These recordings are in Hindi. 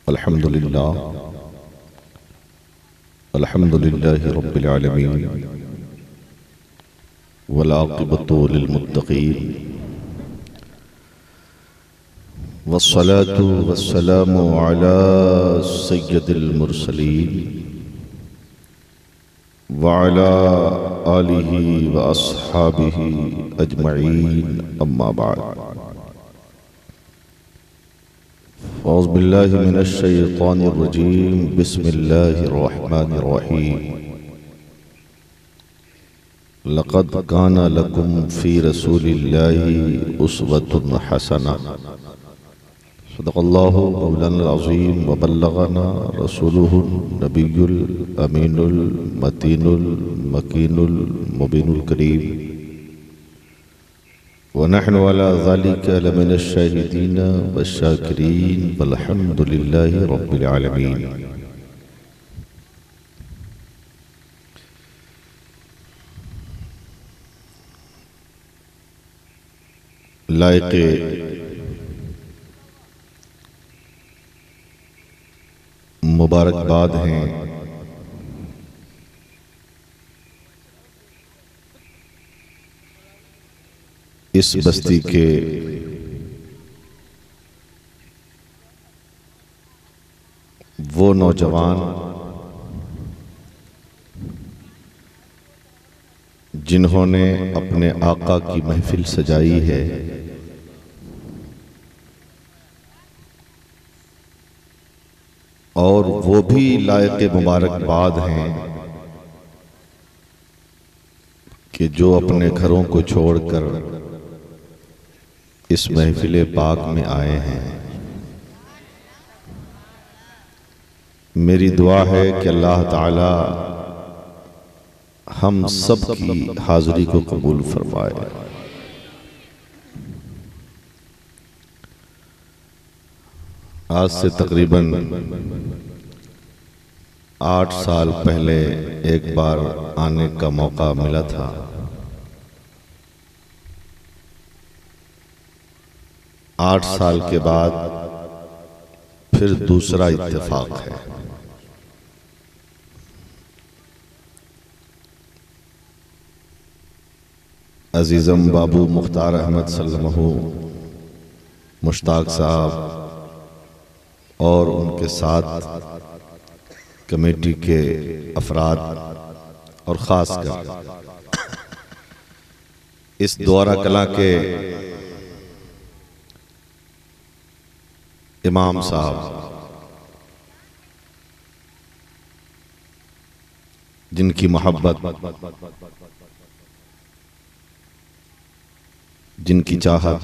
अल्हम्दुलिल्लाह अल्हम्दुलिल्लाहि रब्बिल आलमीन वल आक़िबतु लिल मुत्तक़ीन वस्सलातु वस्सलामु अला सय्यदिल मुरसलीन व अला आलिहि व अस्हाबिहि अजमईन अम्मा बाद। औज़ु बिल्लाहि मिनश शैतानिर रजीम बिस्मिल्लाहिर रहमानिर रहीम। लक़द काना लकुम फ़ी रसूलिल्लाहि उस्वतुन हसना। सदक़ल्लाहु मौलाना अज़ीम व बल्लगना रसूलुहुन नबियुल अमीनुल मतीनुल मकीनुल मुबीनुल करीम व नहनु अला ज़ालिका लमिनश शाहिदीन वश्शाकिरीन वल्हम्दुलिल्लाहि रब्बिल आलमीन। लायक़े मुबारकबाद हैं इस बस्ती के वो नौजवान जिन्होंने अपने आका की महफिल सजाई है, और वो भी लायक़े मुबारकबाद हैं कि जो अपने घरों को छोड़कर इस महफिल पाक में आए हैं। मेरी दुआ है कि अल्लाह ताला हम सब की हाज़िरी को कबूल फरमाए। आज से तकरीबन 8 साल पहले एक बार आने का मौका मिला था। आठ साल के बाद फिर दूसरा इत्तेफाक है। अजीज़म बाबू मुख्तार अहमद सल्लल्लाहु मुश्ताक साहब और उनके साथ कमेटी के अफराद और ख़ासकर इस द्वारा कला के इमाम साहब, जिनकी मोहब्बत, जिनकी चाहत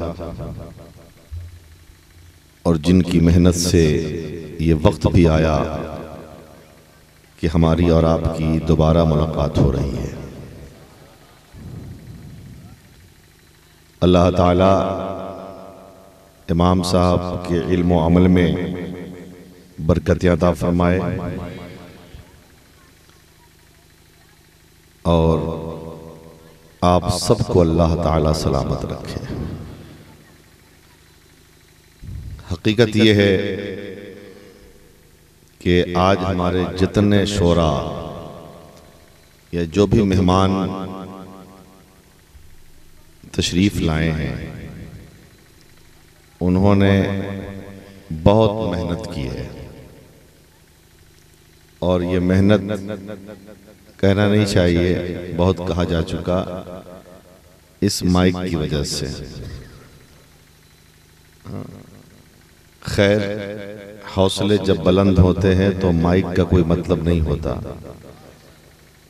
और जिनकी मेहनत से ये वक्त भी आया कि हमारी और आपकी दोबारा मुलाकात हो रही है। अल्लाह ताला इमाम साहब के इल्म व अमल में बरकत अता फरमाए और आप सबको अल्लाह ताला सलामत रखे। हकीकत ये है कि आज हमारे जितने शोरा या जो भी मेहमान तशरीफ लाए हैं, उन्होंने बहुत मेहनत की है और ये मेहनत कहना नहीं चाहिए, बहुत कहा जा चुका, इस माइक की वजह से। खैर, हौसले जब बुलंद होते हैं तो माइक का कोई मतलब नहीं होता,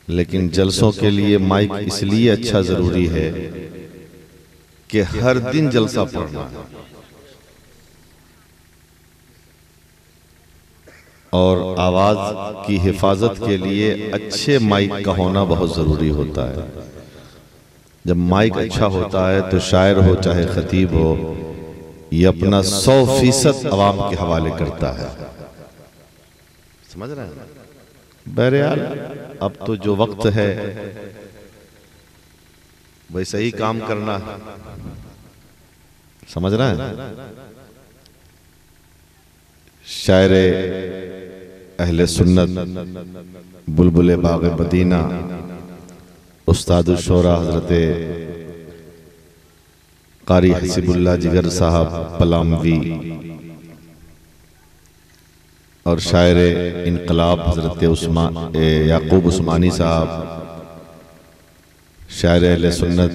लेकिन जलसों के लिए माइक इसलिए अच्छा जरूरी है कि हर दिन जलसा पढ़ना है और आवाज की हिफाजत के लिए अच्छे माइक का होना बहुत जरूरी होता है। जब माइक अच्छा होता है तो शायर हो चाहे खतीब हो, ये अपना 100% अवाम के हवाले करता है। समझ रहे हैं? बहरहाल अब तो जो वक्त है वैसे ही काम करना, समझ रहे हैं? शायर अहले सुन्नत बुलबुल बाग़ मदीना उस्ताद शोरा हज़रत क़ारी हसीबुल्लाह जिगर साहब पलामवी और शायर इनकलाब हज़रत याकूब उस्मानी साहब, शायर अहले सुन्नत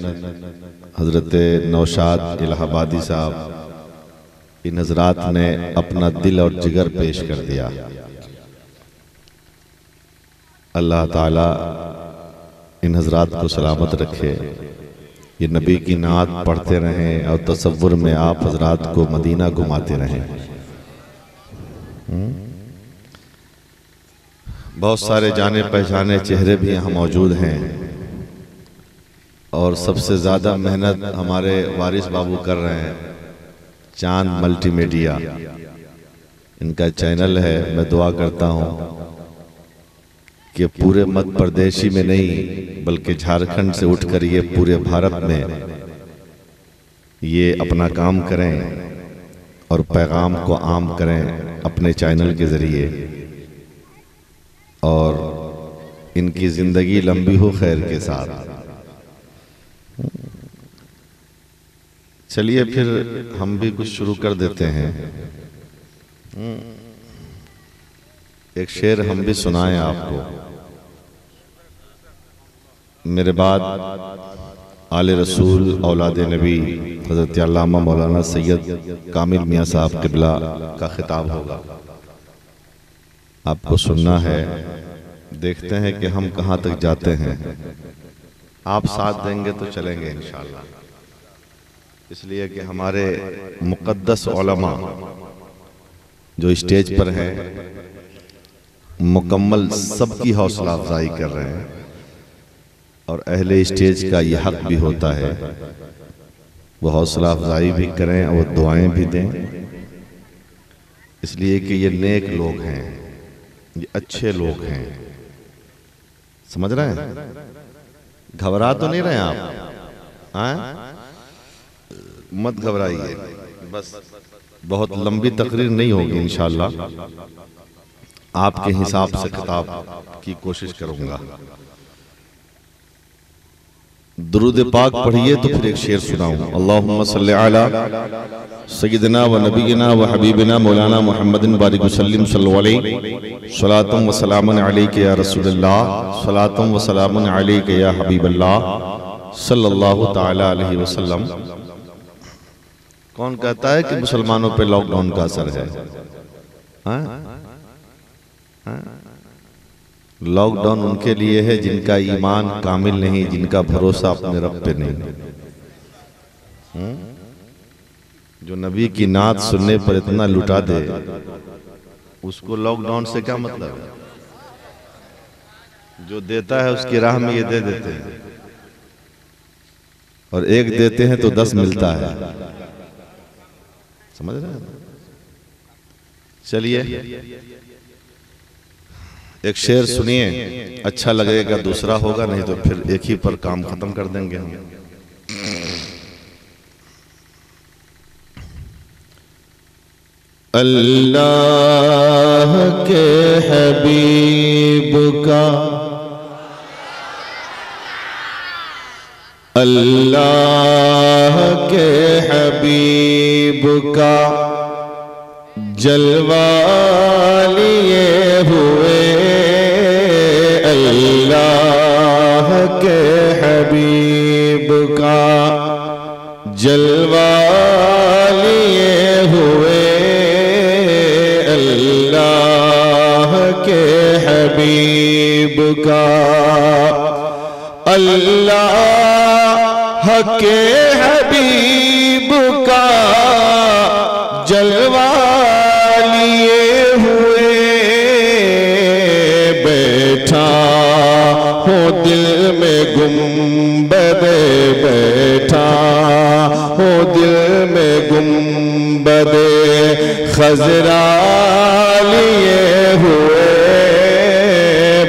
हज़रत नौशाद इलाहाबादी साहब, इन हज़रात ने अपना दिल और जिगर पेश कर दिया। अल्लाह ताला इन हज़रात को सलामत रखे, ये नबी की नात पढ़ते रहें और तसव्वुर में आप हज़रात को मदीना घुमाते रहें। बहुत सारे जाने पहचाने चेहरे भी यहाँ मौजूद हैं और सबसे ज़्यादा मेहनत हमारे वारिस बाबू कर रहे हैं। चांद मल्टीमीडिया इनका चैनल है। मैं दुआ करता हूँ कि पूरे मध्य प्रदेश ही में नहीं बल्कि झारखंड से उठकर ये पूरे भारत में ये अपना काम करें और पैगाम को आम करें अपने चैनल के ज़रिए, और इनकी ज़िंदगी लंबी हो खैर के साथ। चलिए फिर हम भी कुछ शुरू कर देते हैं। एक शेर हम भी सुनाएं आपको। मेरे बाद आले रसूल औलाद नबी हज़रत अल्लामा मौलाना सैयद कामिल मियाँ साहब क़िबला का खिताब होगा, आपको सुनना है। देखते हैं कि हम कहाँ तक जाते हैं। आप साथ देंगे तो चलेंगे इंशाअल्लाह, इसलिए कि हमारे मुक़द्दस उलमा जो स्टेज पर हैं मुकम्मल सबकी हौसला अफजाई कर रहे हैं, और अहले स्टेज का ये हक भी होता है वो हौसला अफजाई भी करें और दुआएं भी दें, इसलिए कि ये नेक लोग हैं, ये अच्छे लोग हैं। समझ रहे हैं? घबरा तो नहीं रहे आप? मत घबराइए, बस बहुत लंबी तकरीर नहीं होगी इंशाअल्लाह, आपके हिसाब से खिताब की कोशिश करूंगा। दुरूद पाक पढ़िए तो फिर एक शेर सुनाऊं। अल्लाहुम्मा सल्ली अला सय्यिदिना व नबीना व हबीबिना मौलाना मुहम्मदिन बारिक वसल्लिम सल्लल्लाहु अलैहि सलातुम व सलामुन अलैका या रसूलल्लाह सलातुम व सलामुन अलैका या हबीबल्लाह सल्लल्लाहु ताला अलैहि वसल्लम। कौन कहता है कि मुसलमानों पे लॉकडाउन का असर है? लॉकडाउन उनके लिए है जिनका ईमान कामिल नहीं, जिनका भरोसा अपने रब पे नहीं। जो नबी की नात सुनने पर इतना लुटा दे उसको लॉकडाउन से क्या मतलब है? जो देता है उसकी राह में ये दे देते हैं, और एक देते हैं तो 10 मिलता है। समझ रहे हैं? चलिए एक शेर सुनिए, अच्छा लगेगा दूसरा होगा, नहीं तो फिर एक ही पर काम खत्म कर देंगे हम। अल्लाह के हबीब का, अल्लाह के हबीब का जलवा लिए हुए, अल्लाह के हबीब का जलवा लिए हुए, अल्लाह के हबीब का, अल्लाह के हबीब का जलवा लिए हुए, बैठा हो दिल में गुंबदे, बैठा हो दिल में गुंबदे खजरा लिए हुए,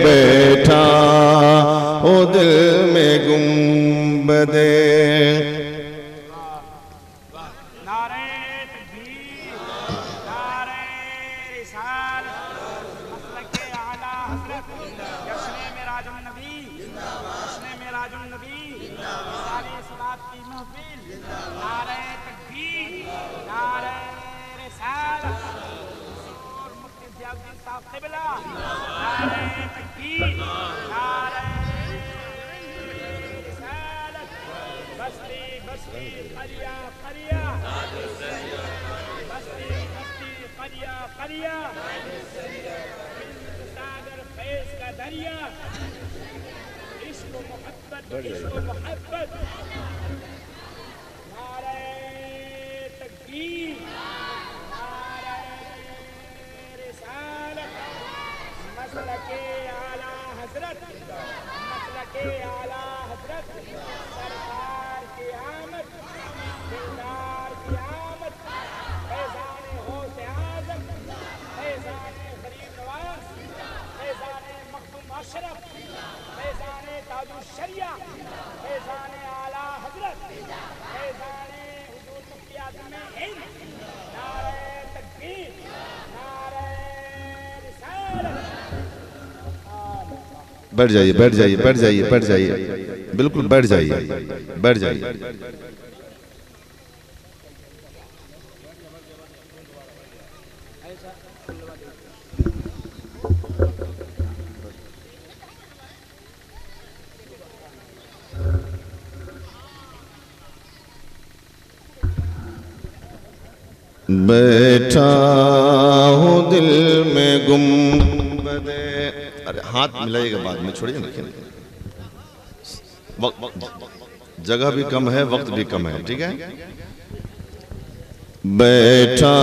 बैठा हो दिल में गुंबदे। रिसाल मसलके आला हजरत जश्न मेराजुन नबी जश्न मेराजुन नबी सारे सदात की महफिल नारे तकबीर नारे रिसाल और मुफ्ती ज़ियाउद्दीन साहब क़िबला नारे तकबीर नारे रिसालत बस्ती बस्ती करिया करिया बस्ती बस्ती करिया करिया सागर फैज़ का दरिया इश्क मोहब्बत नारे तकबीर नारे रिसालत मसलके आला हजरत मसलके आला हजरत सरकार की आमद दिलदार की आमद फैज़ान होश आज़म फैज़ान गरीब नवाज फैज़ान मखदूम अशरफ फैज़ान ताजुश शरिया फैज़ान आला हजरत फैज़ान हुजूर मुफ्ती आज़म हिंद नारे तकबीर नारे रिसालत। बैठ जाइए बैठ जाइए बैठ जाइए बैठ जाइए, बिल्कुल बैठ जाइए बैठ जाइए। बैठा हूँ दिल में गुम्बदे, अरे हाथ मिलाइएगा बाद में, छोड़िए ना, जगह भी कम है वक्त भी कम है, ठीक है। बैठा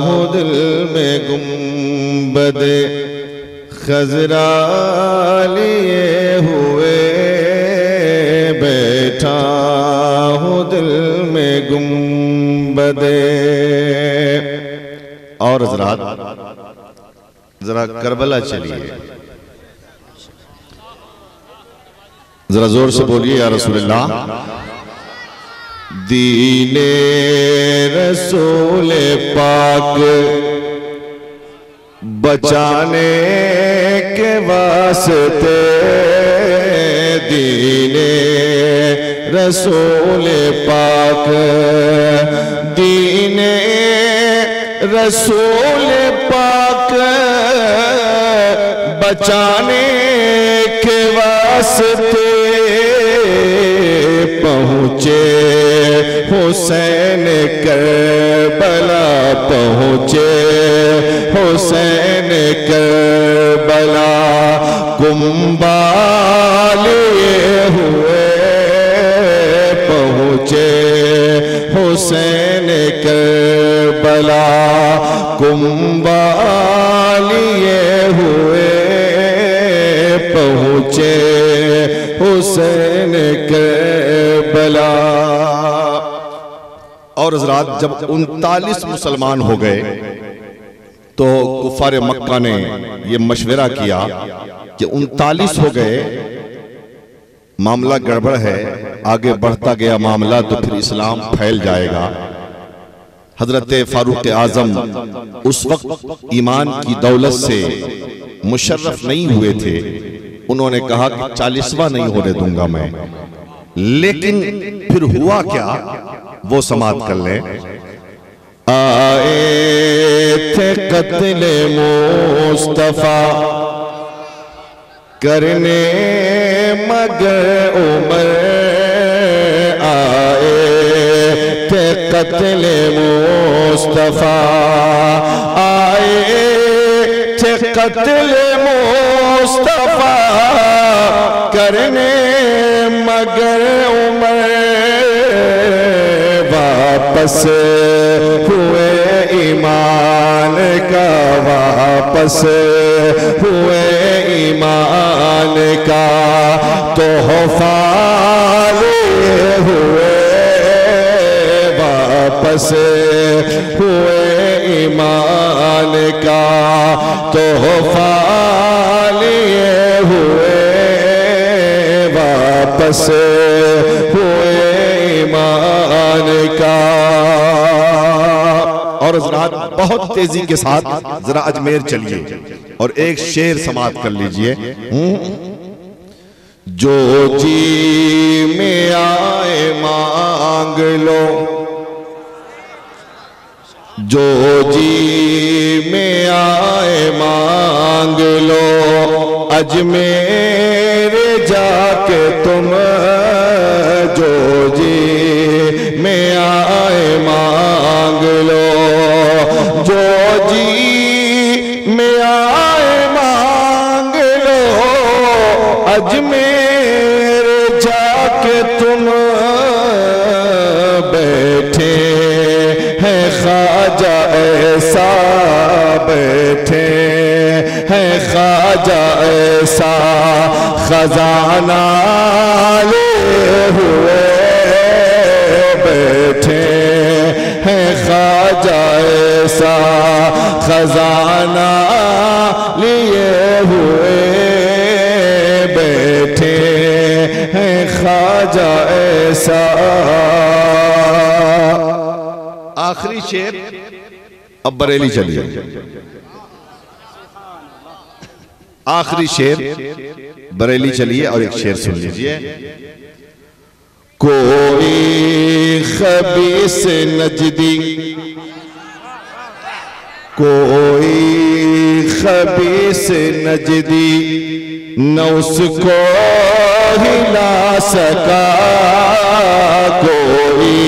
हूँ दिल में गुम्बदे खजरा लिए हुए, बैठा हूँ दिल में गुम्बदे। और हज़रात जरा करबला चलिए, जरा जोर से बोलिए या रसूलल्लाह। दीने रसूल पाक बचाने के वास्ते, दीने रसूल पाक दीने रसूल पाक बचाने के वास्ते पहुँचे हुसैन करबला, पहुँचे हुसैन करबला, कुंबा लिए हुए पहुँचे हुसैन करबला, कुंबा लिए हुए पहुँचे हुसैन करबला। और हज़रात जब 39 मुसलमान हो गए तो कुफार मक्का ने यह मशवरा किया कि 39 हो गए, मामला गड़बड़ है, आगे बढ़ता गया मामला तो फिर इस्लाम फैल जाएगा। हजरत फारूक आजम उस वक्त ईमान की दौलत से मुशर्रफ नहीं हुए थे, उन्होंने कहा कि 40वां नहीं होने दूंगा मैं। लेकिन फिर हुआ क्या वो समाप्त कर लें। आए थे कत्ले मुस्तफा करने मगर उमर, आए थे कत्ले मुस्तफा, आए थे कत्ले मुस्तफा करने मगर उमर, वापस हुए ईमान का, वापस हुए ईमान का तोहफा लिए हुए, वापस हुए ईमान का तोहफा लिए हुए, वापस हुए ईमान का। और बरात बहुत तेजी के साथ जरा अजमेर चलिए और एक शेर समाप्त कर लीजिए। जो जी में आए मांग लो, जो जी में आए मांग लो, अजमेर जाके तुम जो जी में आए मांग लो, जो जी में आए मांग लो, अजमेर जाके तुम बैठे हैं ख्वाजा ऐसा, बैठे हैं ख्वाजा ऐसा, खजाना लिए हुए बैठे हैं ख्वाजा ऐसा, खजाना लिए हुए बैठे हैं ख्वाजा ऐसा। आखिरी शेर, अब बरेली चलिए। आखिरी शेर बरेली चलिए और एक शेर सुन लीजिए। कोई खबीस नजदी, कोई खबीस नजदी न उसको हिला सका, कोई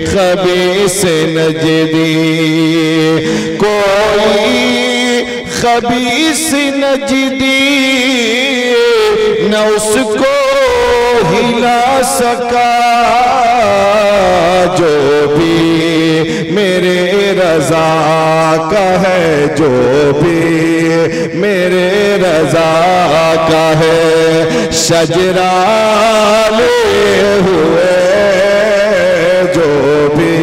खबीस नजदी, कोई खबीस नजदी न उसको हिला सका, जो भी मेरे रजा का है, जो भी मेरे रजा का है, शजरा लिए हुए, जो भी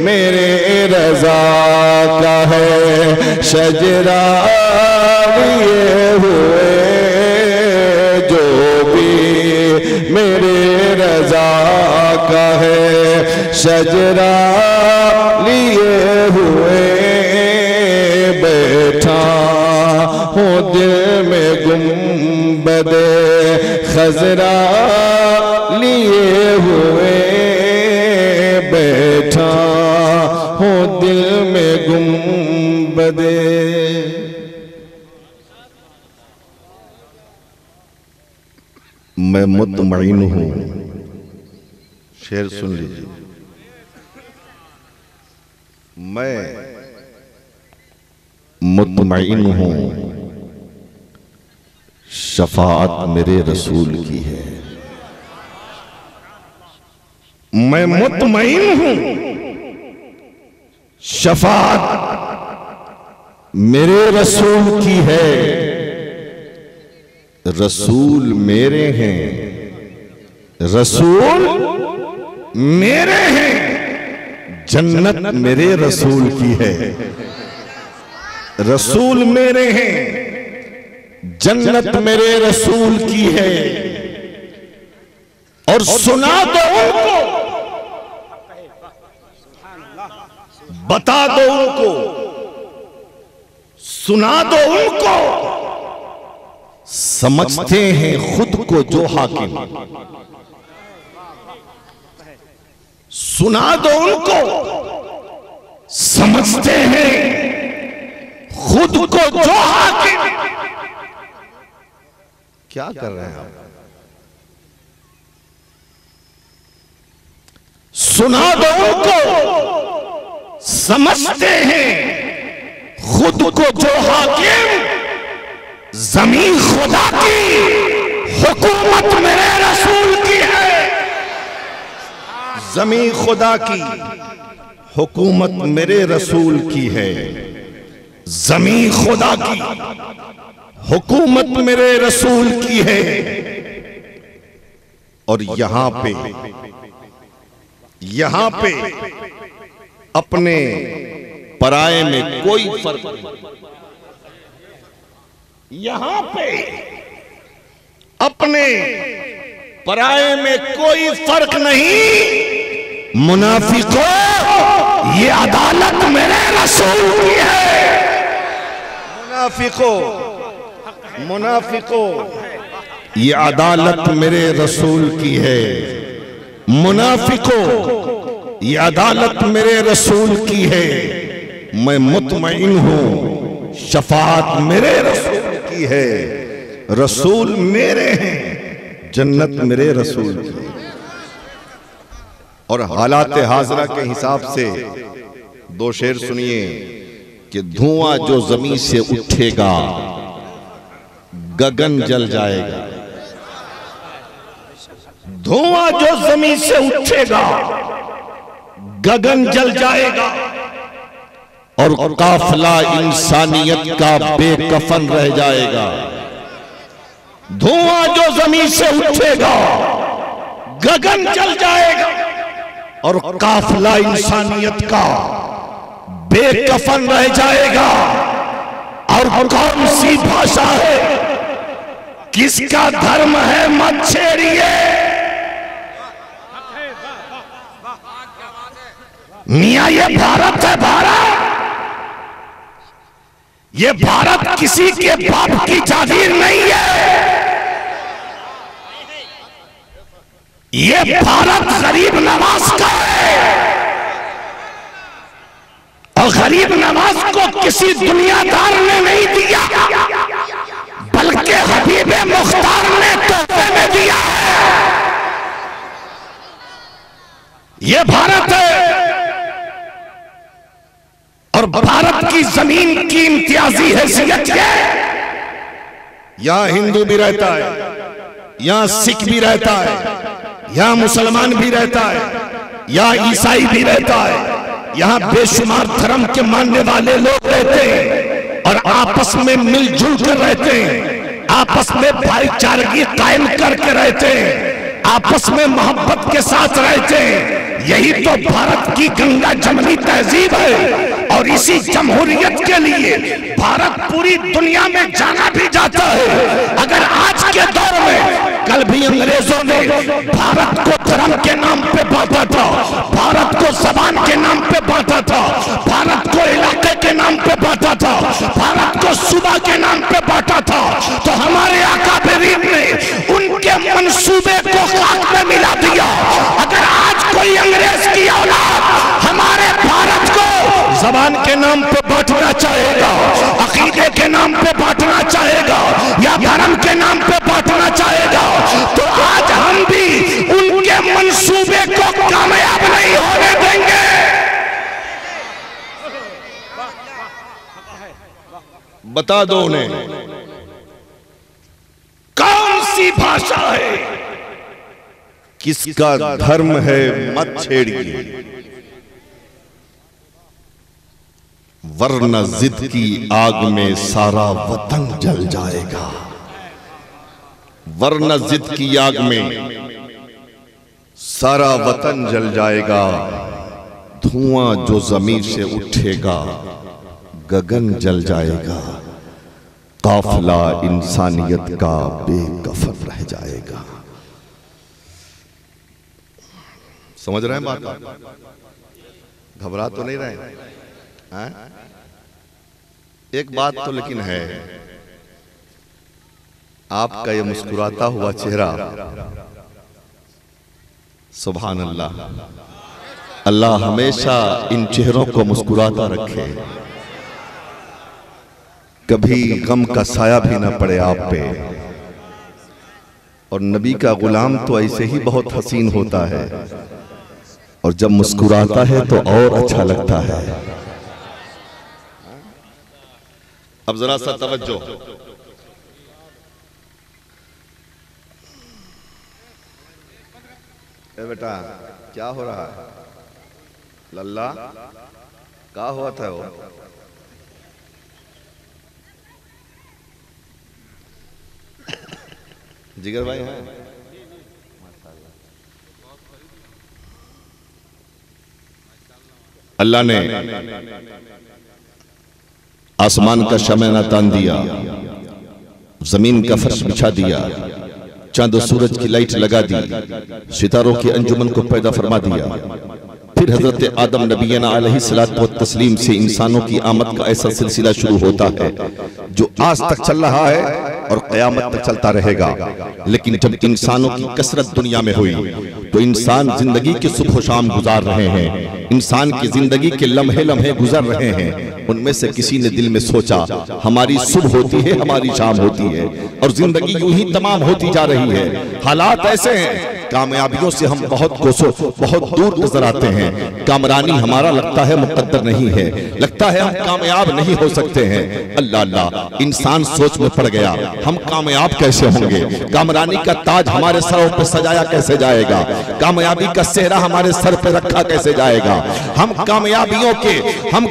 मेरे रजा का है, शजरा लिए हुए, जो भी मेरे रजा का है, शजरा लिए हुए बैठा हूँ दिल में गुंबदे खजरा लिए हुए बैठा हूँ दिल में गुंबदे। मैं मुतमईन हूँ, शेर सुन लीजिए। मैं मुतमईन हूँ, शफाअत मेरे रसूल की है। मैं मुतमईन हूँ, शफाअत मेरे रसूल की है। रसूल मेरे हैं, रसूल मेरे हैं, जन्नत मेरे रसूल की है। रसूल मेरे हैं, जन्नत मेरे रसूल की है। और सुना दो उनको, बता दो उनको, सुना दो उनको, समझते हैं खुद को जो हाकिम। सुना दो उनको, समझते हैं खुद को जो हाकिम। क्या कर रहे हैं आप? सुना दो उनको, समझते हैं खुद को जो हाकिम। ज़मीन खुदा की, हुकूमत मेरे रसूल की है। ज़मीन खुदा की, हुकूमत मेरे रसूल की है। ज़मीन खुदा की, हुकूमत मेरे रसूल की है। और यहां पे अपने पराये में कोई फर्क नहीं। यहां पे अपने पराये में कोई फर्क नहीं। मुनाफिकों, ये अदालत मेरे रसूल की है। मुनाफिको ये अदालत मेरे रसूल की है। मुनाफिको ये अदालत मेरे रसूल की है। मैं मुतमईन हूं, शफाअत मेरे रसूल की है। रसूल मेरे हैं, जन्नत मेरे रसूल की। और हालात हाजरा के हिसाब से दो शेर सुनिए कि धुआं जो जमीन से उठेगा गगन जल जाएगा। धुआं जो जमीन से उठेगा गगन जल जाएगा। और काफिला इंसानियत का बेकफन रह जाएगा। धुआं जो जमीन से उठेगा गगन जल जाएगा और काफिला इंसानियत का बेकफन रह जाएगा। और कौन सी भाषा है, किसका धर्म है, मत छेड़िए। मियां ये भारत है, भारत। ये भारत किसी के बाप की जागीर नहीं है। ये भारत गरीब नवाज का है। और गरीब नवाज को किसी दुनियादार ने नहीं दिया, बल्कि हबीब मुख्तार ने तोहफे में दिया है। ये भारत है। और भारत की जमीन की इम्तियाजी हैसियत है। यहां हिंदू भी रहता है, यहां सिख भी रहता है, यहां मुसलमान भी रहता है, यहां ईसाई भी रहता है, यहां बेशुमार धर्म के मानने वाले लोग रहते हैं और आपस में मिलजुल कर रहते हैं, आपस में भाईचारगी कायम करके रहते हैं, आपस में मोहब्बत के साथ रहते हैं। यही तो भारत की गंगा जमनी तहजीब है। और इसी जमहूरियत के लिए भारत पूरी दुनिया में जाना भी जाता है। अगर आज के दौर में, कल भी अंग्रेजों ने भारत को धर्म के नाम पे बांटा था, भारत को जबान के नाम पे बांटा था, भारत को इलाके के नाम पे बांटा था, भारत को सूबा के नाम पे बांटा था, तो हमारे आका बेरीन ने उनके मंसूबे को खाक में मिला दिया। अगर आज कोई अंग्रेज की औलाद हमारे भारत को जबान के नाम पे बांटना चाहेगा, अकीदे के नाम पे बांटना चाहेगा या धर्म के नाम पे बांटना चाहेगा, तो आज हम भी उनके मंसूबे को कामयाब नहीं होने देंगे। बता दो उन्हें कौन सी भाषा है, किसका धर्म है, मत छेड़िए। वरना जिद की आग में सारा वतन जल जाएगा। वरना जिद की आग में सारा वतन जल जाएगा। धुआं जो जमीन से उठेगा गगन जल जाएगा। काफिला इंसानियत का बेकफन रह जाएगा। समझ रहे हैं बात? घबरा तो नहीं रहे हैं? एक बात तो लेकिन है, आपका ये मुस्कुराता हुआ चेहरा, सुभान अल्लाह, अल्लाह हमेशा इन चेहरों को मुस्कुराता रखे। कभी गम का साया भी ना पड़े आप पे। और नबी का गुलाम तो ऐसे ही बहुत हसीन होता है, और जब मुस्कुराता है तो और अच्छा लगता है। अब जरा सा तवज्जो, ए बेटा क्या हो रहा है? लल्ला क्या हुआ था वो? जिगर भाई हैं? अल्लाह ने आसमान का शमना तान दिया, जमीन का फर्श बिछा दिया, चांद और सूरज की लाइट लगा दी, सितारों की अंजुमन को पैदा फरमा दिया। फिर हजरत आदम नबीना अलैहिस्सलातु व तस्लीम से इंसानों की आमद का ऐसा सिलसिला शुरू होता है जो आज तक चल रहा है और क़यामत तक चलता रहेगा। लेकिन जब इंसानों की कसरत दुनिया में हुई तो इंसान जिंदगी के सुबह शाम गुजार रहे हैं, इंसान की जिंदगी के लम्हे लम्हे गुजर रहे हैं। उनमें से किसी ने दिल में सोचा हमारी सुबह होती है, हमारी शाम होती है और जिंदगी यूं ही तमाम होती जा रही है। हालात ऐसे हैं, कामयाबियों से हम बहुत दूर नजर आते हैं। कामरानी हमारा लगता है मुकद्दर नहीं है, लगता है हम कामयाब नहीं हो सकते हैं। अल्लाह अल्लाह, इंसान सोच में पड़ गया, हम कामयाब कैसे होंगे? कामरानी का ताज हमारे सरों पर सजाया कैसे जाएगा? कामयाबी का सेहरा हमारे सर पे रखा कैसे जाएगा? हम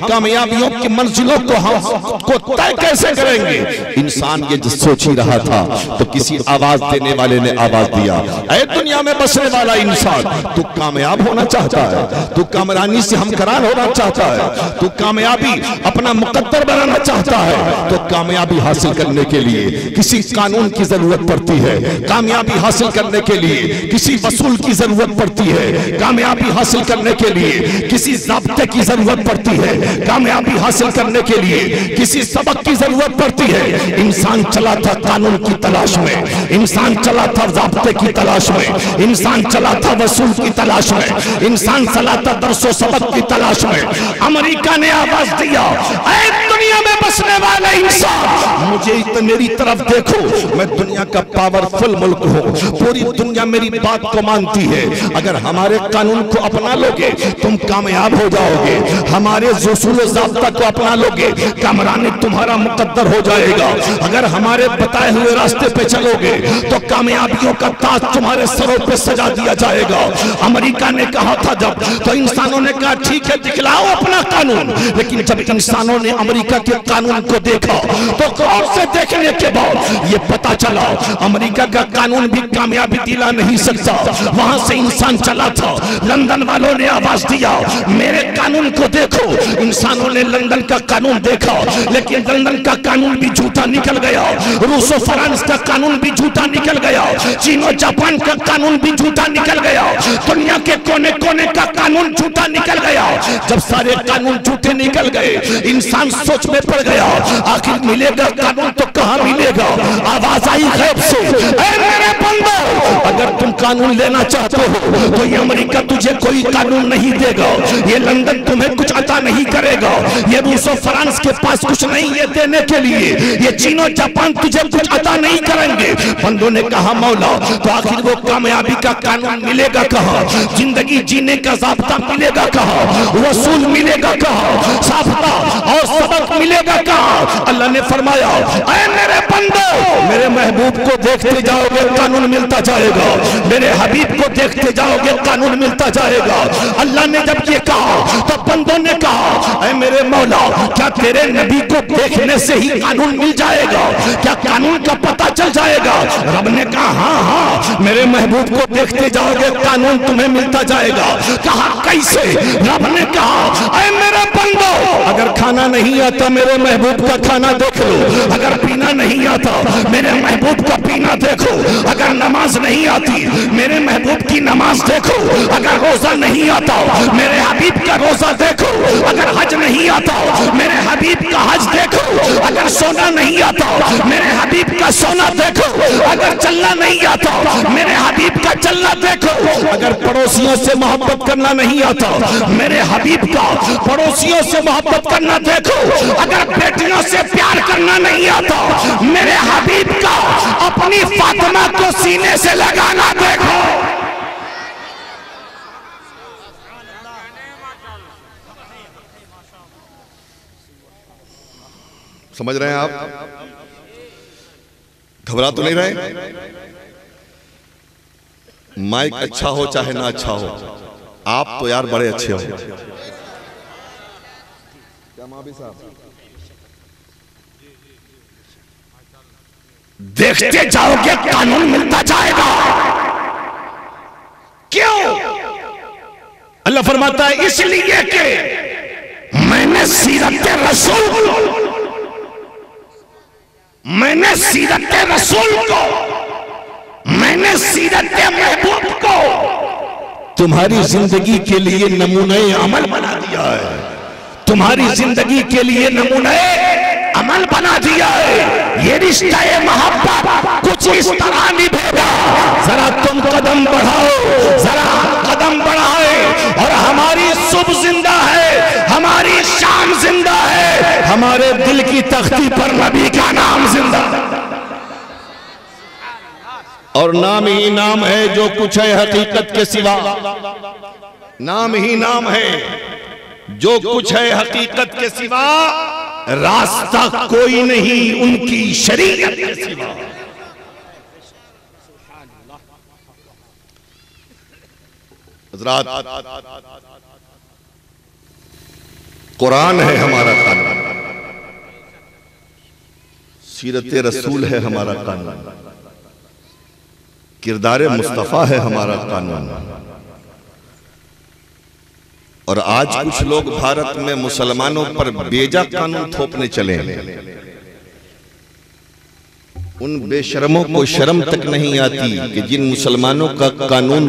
कामयाबियों की मंजिलों को तय कैसे करेंगे? इंसान ये जो सोच ही रहा था तो किसी आवाज देने वाले ने आवाज दिया, ऐ दुनिया में बसने वाला इंसान, तू कामयाब होना चाहता है? तू कामरानी से हमकरान होना चाहता है? तू कामयाबी अपना मुकद्दर बनाना चाहता है? तो कामयाबी हासिल करने के लिए किसी कानून की जरूरत पड़ती है, कामयाबी हासिल करने के लिए किसी वसूल की जरूरत पड़ती है, कामयाबी हासिल करने के लिए किसी ज़ाब्ते की जरूरत पड़ती है, कामयाबी हासिल करने के लिए किसी सबक की जरूरत पड़ती है। इंसान चला था कानून की तलाश में, इंसान चला था ज़ाब्ते की तलाश में, इंसान चला था वसूल की तलाश में, इंसान चला था दर्सो सबक की तलाश में। अमेरिका ने आवाज दिया, ऐ दुनिया में बसने वाले इंसान, मुझे मेरी तरफ देखो, मैं दुनिया का पावरफुल मुल्क हूँ, पूरी दुनिया मेरी बात को मानती है। अगर हमारे कानून को अपना लोगे तुम कामयाब हो जाओगे, हमारे उसूल ज़ाब्ता को अपना लोगे कामरानी तुम्हारा मुकद्दर हो जाएगा। अगर हमारे बताए हुए रास्ते पे चलोगे तो कामयाबियों का ताज तुम्हारे सरों पे सजा दिया जाएगा। अमेरिका ने कहा था जब, तो इंसानों ने कहा ठीक है दिखलाओ अपना कानून। लेकिन जब इंसानों ने अमेरिका के कानून को देखा तो गौर से देखने के बाद ये पता चला अमेरिका का कानून भी कामयाबी दिला नहीं सकता। वहां से इंसान चला था, लंदन वालों ने आवाज दिया मेरे कानून को देखो। इंसानों ने लंदन का कानून देखा लेकिन लंदन का कानून भी झूठा निकल गया, रूस और फ्रांस का कानून भी झूठा निकल गया, चीन और जापान का कानून भी झूठा निकल गया, दुनिया के कोने कोने का कानून झूठा निकल गया। जब सारे कानून झूठे निकल गए इंसान सोच में पड़ गया, आखिर मिलेगा कानून तो कहां मिलेगा? आवाज आई गैब से, ऐ मेरे बंदो, अगर तुम कानून लेना चाहते हो तो ये अमेरिका तुझे कोई कानून नहीं देगा, ये लंदन तुम्हें कुछ अता नहीं करेगा, ये रूस और फ्रांस के पास कुछ नहीं है देने के लिए, ये चीन और जापान तुझे कुछ अता नहीं करेंगे। बंदों ने कहा मौला तो आखिर वो कामयाबी का कानून मिलेगा कहाँ? जिंदगी जीने का ज़ाब्ता मिलेगा कहाँ? वसूल मिलेगा कहाँ? ज़ाब्ता और सबक मिलेगा कहाँ? अल्लाह ने फरमाया ऐ मेरे बंदो, मेरे महबूब को देखते जाओगे कानून मिलता जाएगा, मेरे हबीब को देखते जाओगे कानून मिलता जाएगा। अल्लाह ने जब ये कहा तो बंदों ने कहा ऐ मेरे मौला क्या तेरे नबी को देखने से ही कानून मिल जाएगा? क्या कानून का पता चल जाएगा? रब ने कहा हाँ हाँ, मेरे महबूब को देखते जाओगे कानून तुम्हें मिलता जाएगा। कहा कैसे? रब ने कहा ऐ मेरे बंदो, अगर खाना नहीं आता मेरे महबूब का खाना देख लो, अगर पीना नहीं आता मेरे महबूब का पीना देखो, अगर नमाज नहीं आती मेरे महबूब की नमाज देखो, अगर रोजा नहीं आता मेरे हबीब का रोजा देखो, अगर हज नहीं आता मेरे हबीब का हज देखो, अगर सोना नहीं आता मेरे हबीब का सोना देखो, अगर चलना नहीं आता मेरे हबीब का चलना देखो, अगर पड़ोसियों से मोहब्बत करना नहीं आता मेरे हबीब का पड़ोसियों से मोहब्बत करना देखो, अगर बेटियों से प्यार करना नहीं आता मेरे हबीब का अपनी फातिमा को सीने से लगाना देखो। समझ रहे हैं आप? घबरा तो नहीं रहे? माइक अच्छा हो चाहे ना अच्छा हो, आप तो यार बड़े अच्छे हो। देखते जाओगे कानून मिलता जाएगा। क्यों? अल्लाह फरमाता है इसलिए कि मैंने सीरत रसूल को मैंने सीरत महबूब को तुम्हारी जिंदगी के लिए नमूने अमल बना दिया है, तुम्हारी जिंदगी के लिए नमूने अमल बना दिया है। ये रिश्ता मोहब्बत कुछ इस तरह निभेगा, जरा तुम कदम बढ़ाओ, जरा कदम बढ़ाए, और हमारी सुबह जिंदा है, हमारी शाम जिंदा है, हमारे दिल की तख्ती पर नबी का नाम जिंदा है। और नाम ही नाम है, जो कुछ है हकीकत के सिवा। नाम ही नाम है, जो कुछ है हकीकत के सिवा, रास्ता कोई नहीं उनकी शरीयत के सिवा। हज़रात, कुरान है हमारा कानून, सीरत रसूल है हमारा कानून, किरदार मुस्तफा है हमारा कानून। और आज कुछ लोग भारत में मुसलमानों पर बेजा कानून थोपने चले हैं। उन बेशर्मों को शर्म तक नहीं आती कि जिन मुसलमानों का कानून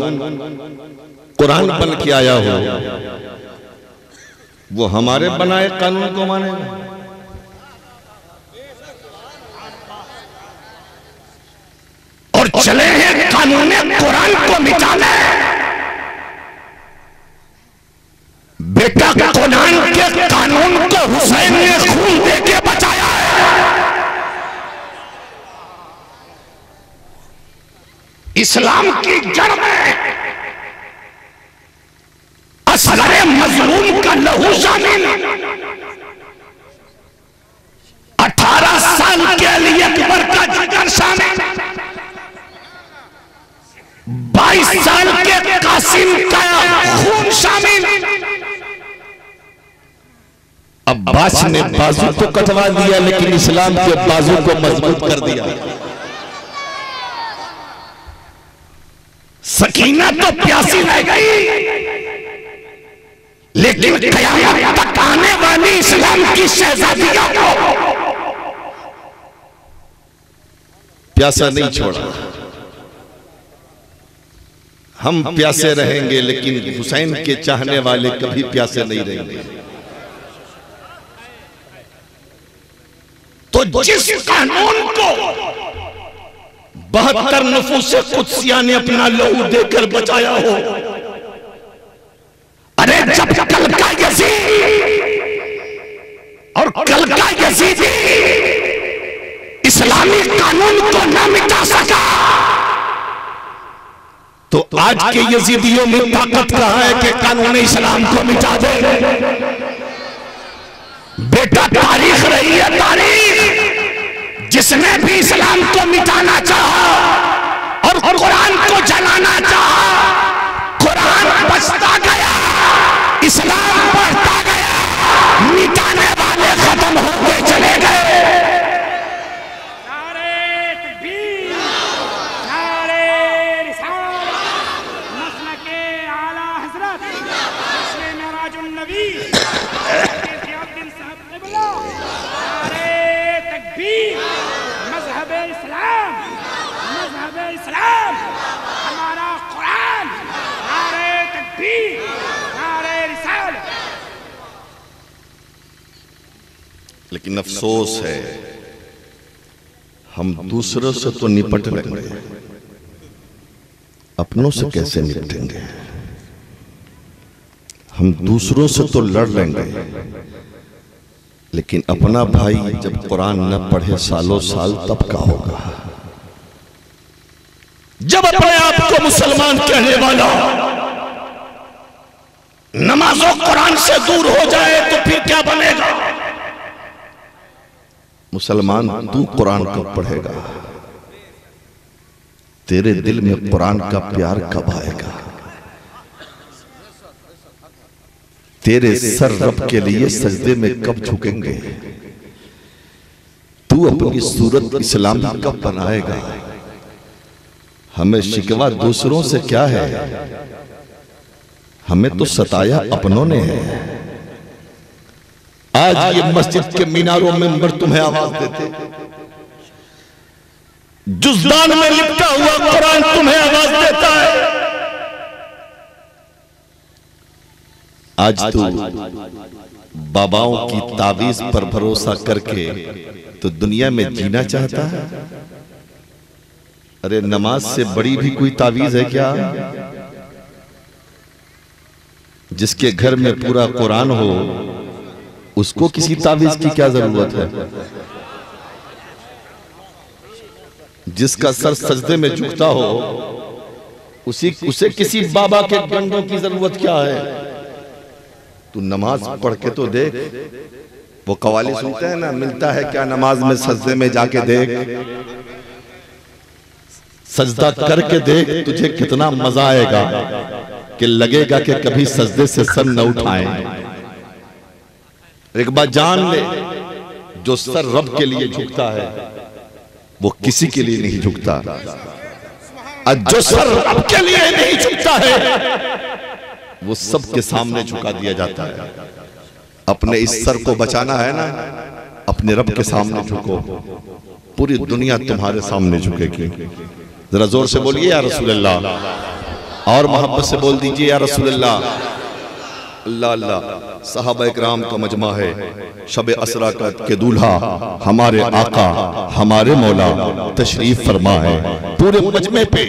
कुरान बन के आया हो, वो हमारे बनाए कानून को माने। और चले हैं कानून कुरान को मिटाने। बेटा, कुरान के कानून को हुसैन ने खून देके बचाया है। इस्लाम की जड़ में असगरे मजलूम का लहू शामिल। 18 साल के अली अकबर का जिगर शामिल। 22 साल के कासिम का खून शामिल। अब्बास ने बाजू तो कटवा दिया, लेकिन इस्लाम के बाजू को मजबूत कर दिया। सकीना तो प्यासी रह गई, लेकिन क़यामत तक आने वाली इस्लाम की शहजादियों को प्यासा नहीं छोड़ा। हम प्यासे रहेंगे, लेकिन हुसैन के चाहने वाले कभी प्यासे नहीं रहेंगे। तो जिस कानून को 72 नफूस कुदसिया ने अपना लहू देकर बचाया हो, अरे जब कल का यजीद और कल का यजीदी इस्लामी कानून को न मिटा सका, तो आज के यजीदियों में ताकत कहां है कि कानून इस्लाम को मिटा दे। बेटा, तारीख रही है तारीख, जिसने भी इस्लाम को मिटाना चाहा और कुरान को जलाना चाहा, कुरान बचता गया, इस्लाम बढ़ता गया, मिटाने वाले खत्म होते चले गए। नारे तकबीर, नारे रिसालत, मसलके आला हज़रत, मसले मेराजुन नबी, ज़ियाउद्दीन साहब क़िबला। नारे तकबीर, मज़हब इस्लाम, मज़हब इस्लाम, हमारा कुरान। नारे तकबीर, नारे रिसालत। लेकिन अफसोस है, हम दूसरों से तो निपट लेंगे, अपनों से कैसे निपटेंगे। हम दूसरों से तो लड़ लेंगे, लेकिन अपना भाई जब कुरान न पढ़े सालों साल, तब का होगा। जब अपने आप को मुसलमान कहने वाला नमाजों कुरान से दूर हो जाए, तो फिर क्या बनेगा। मुसलमान, तू कुरान कब पढ़ेगा। तेरे दिल में कुरान का प्यार कब आएगा। तेरे सर रब के लिए सजदे में कब झुकेंगे। तू अपनी सूरत इस्लामी कब बनाएगा। हमें शिकवा दूसरों से क्या है, हमें तो सताया अपनों ने है। आज ये मस्जिद के मीनारों में मिंबर तुम्हें आवाज देते, जुज़दान में लिपटा हुआ कुरान तुम्हें आवाज देता है। आज तू बाबाओं की तावीज पर भरोसा करके तो दुनिया में जीना चाहता है। अरे नमाज से बड़ी भी कोई तावीज है क्या? जिसके घर में पूरा कुरान हो उसको किसी तावीज की क्या जरूरत है? जिसका सर सजदे में झुकता हो उसे किसी बाबा के डंडों की जरूरत क्या है? तू नमाज पढ़ के तो देख। वो कवाली सुनते हैं ना, मिलता है क्या नमाज में सजदे में जाके देख। सजदा करके देख, तुझे कितना मजा आएगा कि लगेगा कि कभी सजदे से सर न उठाएं। एक बात जान ले, जो सर रब के लिए झुकता है वो किसी के लिए नहीं झुकता, और जो सर रब के लिए नहीं झुकता है वो सबके सामने झुका दिया जाता है। अपने इस सर को बचाना है ना, अपने रब के सामने झुको, पूरी दुनिया तुम्हारे सामने झुकेगी। जरा जोर से बोलिए या रसूल अल्लाह, और मोहब्बत से बोल दीजिए या रसूल अल्लाह। अल्लाह अल्लाह। सहाबा इकराम का मजमा है, शब असरा के दूल्हा हमारे आका हमारे मौला तशरीफ फरमा है। पूरे मजमे पे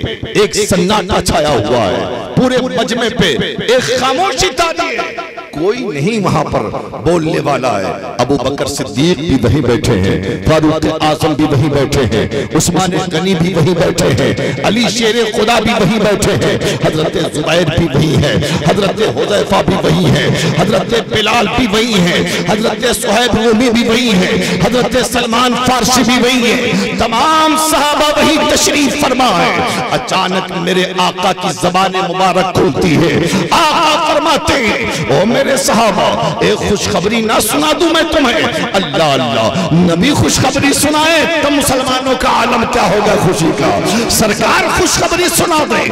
एक सन्नाटा छाया हुआ है, पूरे मजमे पे एक खामोशी तारी है, कोई नहीं वहां पर बोलने वाला है। अबू बकर सिद्दीक भी वहीं बैठे हैं, फारूक आजम भी वहीं बैठे हैं, उस्मान गनी भी वहीं बैठे हैं, अली शेर खुदा भी वहीं बैठे हैं, हजरत जुबैर भी वहीं है, हजरत हुज़ैफा भी वहीं है, हजरत बिलाल भी वहीं है, हजरत सुहैब रूमी भी वहीं है, हजरत सलमान फारसी भी वहीं है। तमाम सहाबा वहीं तशरीफ फरमा है। अचानक मेरे आका की ज़बान मुबारक खुलती है। आका फरमाते हैं, ओ मेरे सहाबा, एक खुशखबरी ना सुना दूं मैं तुम्हें? अल्लाह अल्लाह, नबी खुशखबरी सुनाए तो मुसलमानों का आलम क्या होगा खुशी का। सरकार खुशखबरी सुना दे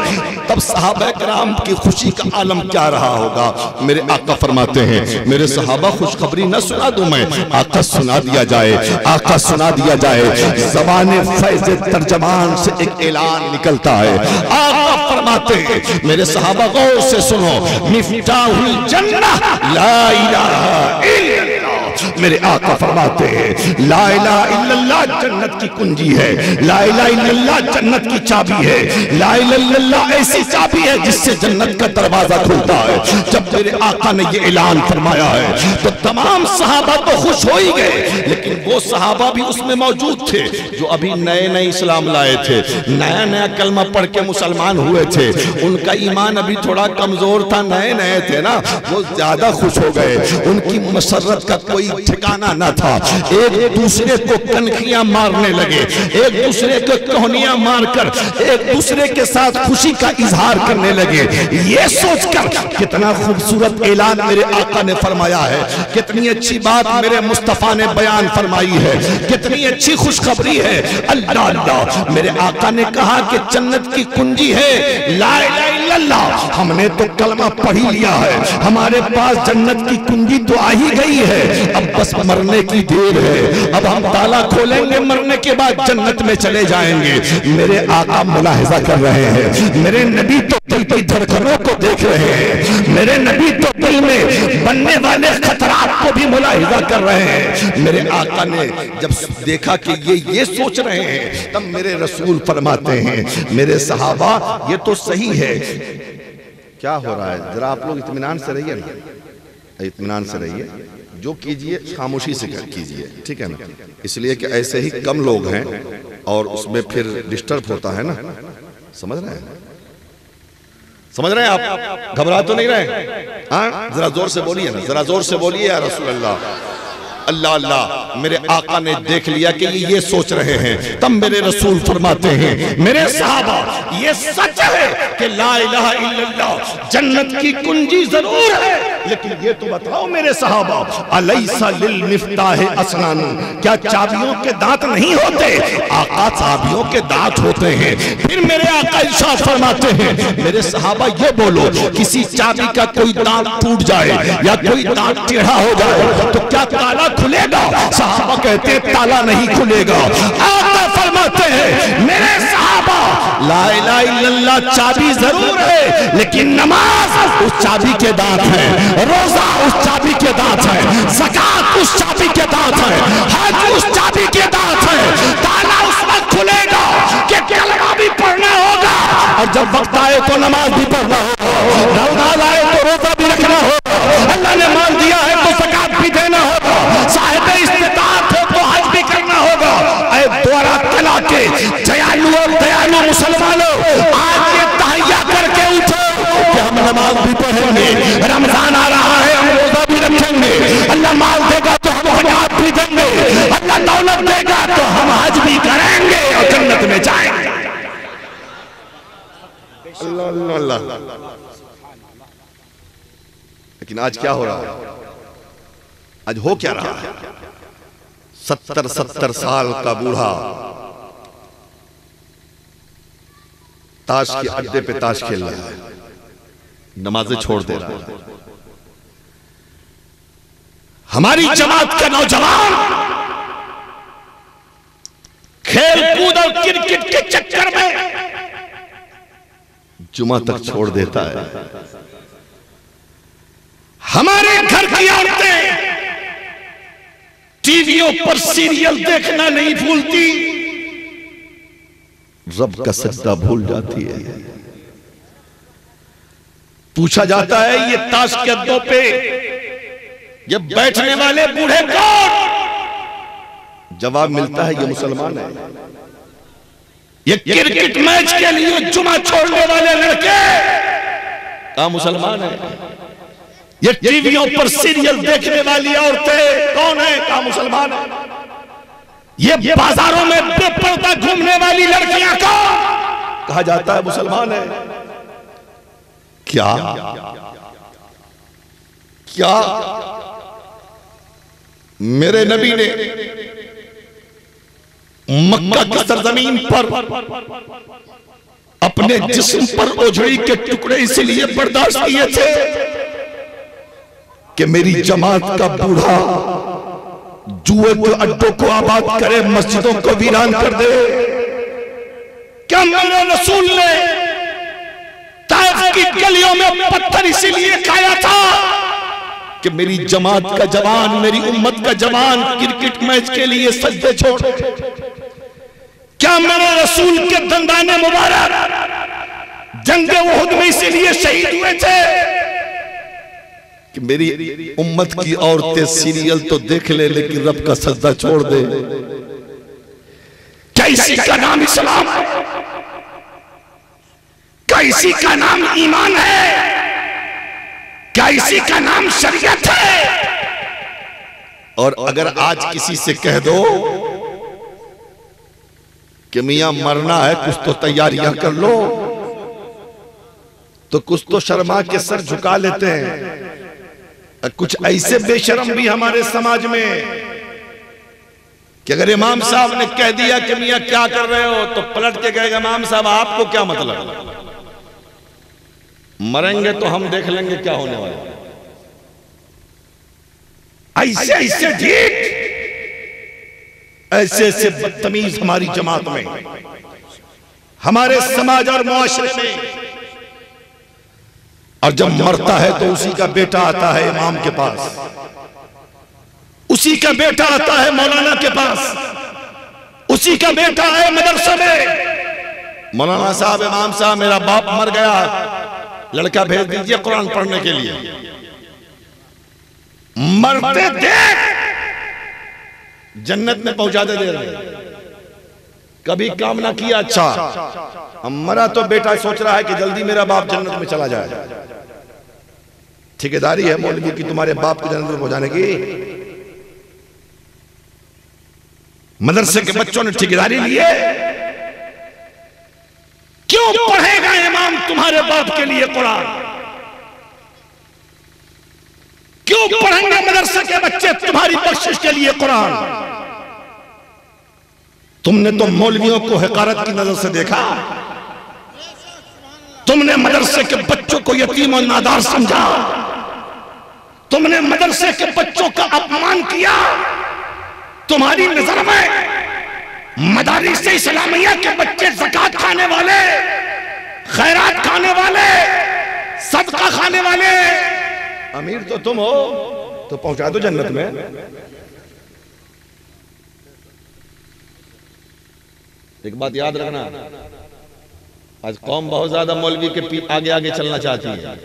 तब सहाबा किराम की खुशी का आलम क्या रहा होगा। मेरे आका फरमाते हैं, मेरे सहाबा खुशखबरी ना सुना दूं मैं? आका सुना दिया जाए, आका सुना दिया जाए। ज़बाने फैज़ तर्जमान से एक ऐलान निकलता है। आका फरमाते हैं, मेरे सहाबा गौर से सुनो, मिफ्ताहुल जन्नह ला इलाहा इल्लल्लाह। मेरे आका फरमाते हैं, ला इलाहा इल्लल्लाह जन्नत की कुंजी है, ला इलाहा इल्लल्लाह जन्नत की चाबी है, ला इलाहा इल्लल्लाह ऐसी चाबी है जिससे जन्नत का दरवाजा खुलता है। जब मेरे आका ने ये ऐलान फरमाया है तो तमाम सहाबा तो खुश हो ही गए, लेकिन वो सहाबा भी उसमें मौजूद थे जो अभी नए नए इस्लाम लाए थे, नया नया कलमा पढ़ के मुसलमान हुए थे। उनका ईमान अभी थोड़ा कमजोर था, नए नए थे ना, वो ज्यादा खुश हो गए। उनकी मसरत का कोई ठिकाना ना था, एक दूसरे को कनखियां मारने लगे, एक दूसरे को कोहनियां मारकर एक दूसरे के साथ खुशी का इजहार करने लगे। ये सोचकर कितना खूबसूरत ऐलान मेरे आका ने फरमाया है, कितनी अच्छी बात मेरे मुस्तफा ने बयान फरमाई है, कितनी अच्छी खुशखबरी है। अल्लाह अल्लाह, मेरे आका ने कहा कि जन्नत की कुंजी है ला इलाहा इल्लल्लाह। हमने तो कलमा पढ़ ही लिया है, हमारे पास जन्नत की कुंजी तो आ ही गई है, अब बस मरने की देर है। अब हम ताला खोलेंगे, मरने के बाद जन्नत में चले जाएंगे। मेरे आका मुलाहिजा कर रहे हैं, मेरे नबी तो दिल की धड़कनों को देख रहे हैं, मेरे नबी तो दिल में बनने वाले खतरात को भी मुलाहिजा कर रहे हैं। मेरे आका ने जब देखा कि ये सोच रहे हैं, तब मेरे रसूल फरमाते हैं, मेरे सहाबा ये तो सही है। क्या हो रहा है, जरा आप लोग इत्मीनान से रहिए ना, इत्मीनान से रहिए, जो कीजिए खामोशी से कीजिए, ठीक है ना, इसलिए कि ऐसे ही कम लोग हैं और उसमें फिर डिस्टर्ब होता है ना। समझ रहे हैं, समझ रहे हैं आप? घबरा तो नहीं रहे? हाँ, जरा जोर से बोलिए ना, जरा जोर से बोलिए या रसूल अल्लाह। अल्लाह अल्लाह, मेरे आका ने देख लिया कि ये सोच रहे हैं, तब मेरे रसूल फरमाते हैं, मेरे सहाबा ये सच है कि ला इलाहा इल्लल्लाह जन्नत की कुंजी जरूर है, लेकिन ये तो बताओ मेरे सहाबा, अलैसा लिल मिफ्ताह असनान, क्या चाबियों के दांत नहीं होते? आका चाबियों के दांत होते हैं। फिर मेरे आका इरशाद फरमाते हैं, मेरे सहाबा ये बोलो, किसी चाबी का कोई दांत टूट जाए या कोई दांत टेढ़ा हो जाए तो क्या ताला खुलेगा? सहाबा कहते ताला नहीं खुलेगा। आका फरमाते हैं मेरे सहाबा, ला इलाहा इल्लल्लाह चाबी जरूर है, लेकिन नमाज उस चाबी के दांत है, रोजा उस चाबी के दांत है, ज़कात उस चाबी के दांत है, हज उस चाबी के दांत है। ताला उस वक्त खुलेगा कि कलमा भी पढ़ना होगा, और जब वक्त आए तो नमाज भी पढ़ना होगा, रमजान आए तो रोजा भी रखना होगा, अल्लाह ने मान दिया है तो ज़कात भी देना होगा, साहिब इस्तिताअत है तो हज भी करना होगा। ऐ द्वारा तला के दयालु और दयालु मुसलमानों, आज ये तहैया करके उठो कि हम नमाज भी पढ़ेंगे, रमजान आ रहा है हम रोजा भी रखेंगे, अल्लाह माल देगा तो हम ज़कात भी देंगे, अल्लाह दौलत देगा तो हम हज भी करेंगे और जन्नत में जाएंगे। अल्लाह अल्लाह। लेकिन आज क्या हो रहा है? आज हो क्या रहा है? 70 साल का बूढ़ा ताश के अड्डे पे ताश खेल रहा है, नमाजें छोड़ दे रहा है। हमारी जमात का नौजवान खेल कूद और क्रिकेट के चक्कर में जुमा तक छोड़ देता है। हमारे घर की औरतें टीवियों पर सीरियल देखना नहीं भूलती, रब का सजदा भूल जाती है। पूछा जाता है ये ताश के अड्डों पे ये बैठने वाले बूढ़े कौन? जवाब मिलता है ये मुसलमान है। ये क्रिकेट मैच के लिए जुमा छोड़ने वाले लड़के का मुसलमान है। ये टीवियों पर सीरियल देखने वाली औरतें कौन है? का मुसलमान है। ये बाजारों में बेपर्दा घूमने वाली लड़कियां कौन? कहा जाता है मुसलमान है। क्या क्या मेरे नबी ने मक्का की सरजमीन पर अपने जिस्म पर ओझड़ी के टुकड़े इसलिए बर्दाश्त किए थे कि मेरी जमात का बूढ़ा जुए के अड्डों को आबाद करे, मस्जिदों को वीरान कर दे। क्या मेरे रसूल ने ताइफ की गलियों में पत्थर इसीलिए खाया था कि मेरी जमात का जवान, मेरी उम्मत का जवान क्रिकेट मैच के लिए सजदे छोड़? क्या मेरे रसूल के दंदाने मुबारक जंगे उहुद में इसीलिए शहीद हुए थे कि मेरी उम्मत की औरतें सीरियल तो देख ले लेकिन रब का सजदा छोड़ दे? क्या इसी का नाम इस्लाम है? क्या इसी का नाम ईमान है? क्या इसी का नाम शरीयत है? और अगर आज किसी से कह दो कि मियां मरना है, कुछ तो तैयारियां कर लो, तो कुछ तो शर्मा के सर झुका लेते हैं। कुछ ऐसे बेशरम भी हमारे समाज में कि अगर इमाम साहब ने कह दिया कि मियां क्या कर रहे हो, तो पलट के कहेगा इमाम साहब आपको क्या मतलब, मरेंगे तो हम देख लेंगे क्या होने वाला। ऐसे ऐसे ठीक ऐसे ऐसे बदतमीज हमारी जमात में, हमारे समाज और मुआशरे में। और जब मरता है तो उसी का बेटा आता है इमाम के पास, उसी का बेटा आता है मौलाना के पास, उसी का बेटा है मदरसे में। मौलाना साहब, इमाम साहब, मेरा बाप मर गया, लड़का भेज दीजिए कुरान पढ़ने के लिए। मरते देख जन्नत में पहुंचा दे रहे, कभी काम ना किया। अच्छा, हम मरा तो बेटा सोच रहा है कि जल्दी मेरा बाप जन्नत में चला जाए। ठेकेदारी है मौलवी की तुम्हारे बाप को जन्नत में पहुंचाने की। मदरसे के बच्चों ने ठेकेदारी ली है। क्यों पढ़ेगा इमाम तुम्हारे बाप के लिए कुरान? क्यों पढ़ेंगे मदरसे के बच्चे तुम्हारी बख्शिश के लिए कुरान? तुमने तो मौलवियों को हकारत की नजर से देखा। तुमने मदरसे के बच्चों को यतीम और नादार समझा। तुमने मदरसे के बच्चों का अपमान किया। तुम्हारी नजर में मदारिस इस्लामिया के बच्चे ज़कात खाने वाले, खैरात खाने वाले, सदका खाने वाले। अमीर तो तुम हो, तो पहुंचा दो जन्नत में। एक बात याद रखना, आज कौम बहुत ज्यादा मौलवी के आगे आगे चलना चाहती है,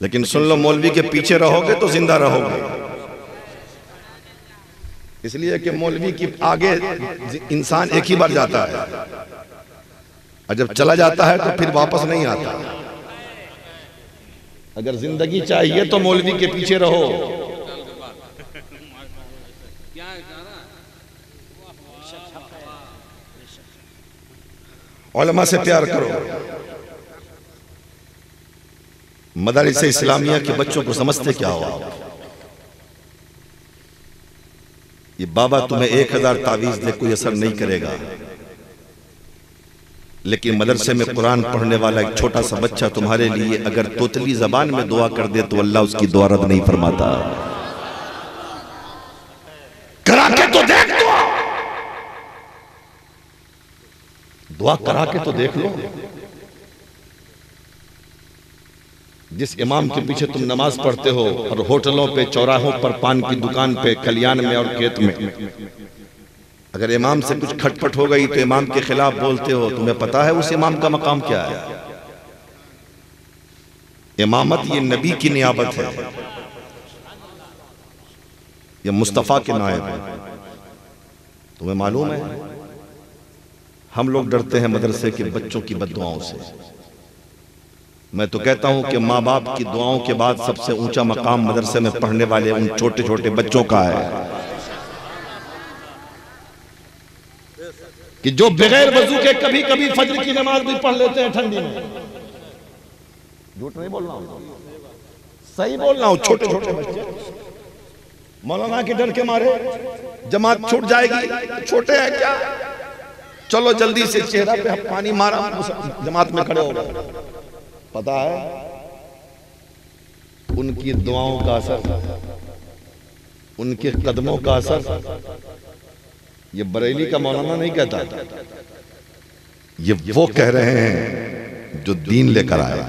लेकिन सुन लो, मौलवी के पीछे रहोगे तो जिंदा रहोगे। इसलिए कि मौलवी के आगे इंसान एक ही बार जाता है, और जब चला जाता है तो फिर वापस नहीं आता। अगर जिंदगी चाहिए तो मौलवी के पीछे रहो। उलमा से प्यार करो। मदारिस इस्लामिया के बच्चों को समझते क्या हो आप? ये बाबा तुम्हें 1000 तावीज दे कोई असर नहीं करेगा, लेकिन मदरसे में कुरान पढ़ने वाला एक छोटा सा बच्चा तुम्हारे लिए अगर तोतली जबान में दुआ कर दे तो अल्लाह उसकी दुआ रद्द नहीं फरमाता। करा के तो देख दो, दुआ करा के तो देख लो। जिस इमाम के पीछे तुम नमाज पढ़ते हो और होटलों पे, चौराहों पर, पान की दुकान पे, खलियान में और खेत में, अगर इमाम से कुछ खटपट हो गई तो इमाम के खिलाफ बोलते हो, तुम्हें पता है उस इमाम का मकाम क्या है? इमामत ये नबी की नियाबत है, ये मुस्तफा के नायब है। तुम्हें मालूम है, हम लोग डरते हैं मदरसे के बच्चों की बद्दुआओं से। मैं तो कहता हूं कि माँ बाप की दुआओं के बाद सबसे ऊंचा मकाम मदरसे में पढ़ने वाले उन छोटे छोटे बच्चों का है, कि जो बगैर वजू के कभी कभी फजर की नमाज भी पढ़ लेते हैं ठंडी में। झूठ नहीं बोल रहा हूं, सही बोल रहा हूं। छोटे छोटे बच्चे मौलाना के डर के मारे जमात छूट जाएगी, छोटे हैं क्या, चलो जल्दी से चेहरा पे पानी मारा, जमात में खड़े हो गए। पता है उनकी दुआओं का असर, उनके कदमों का असर ये बरेली का मौलाना नहीं कहता, ये वो कह रहे हैं जो दीन लेकर आए,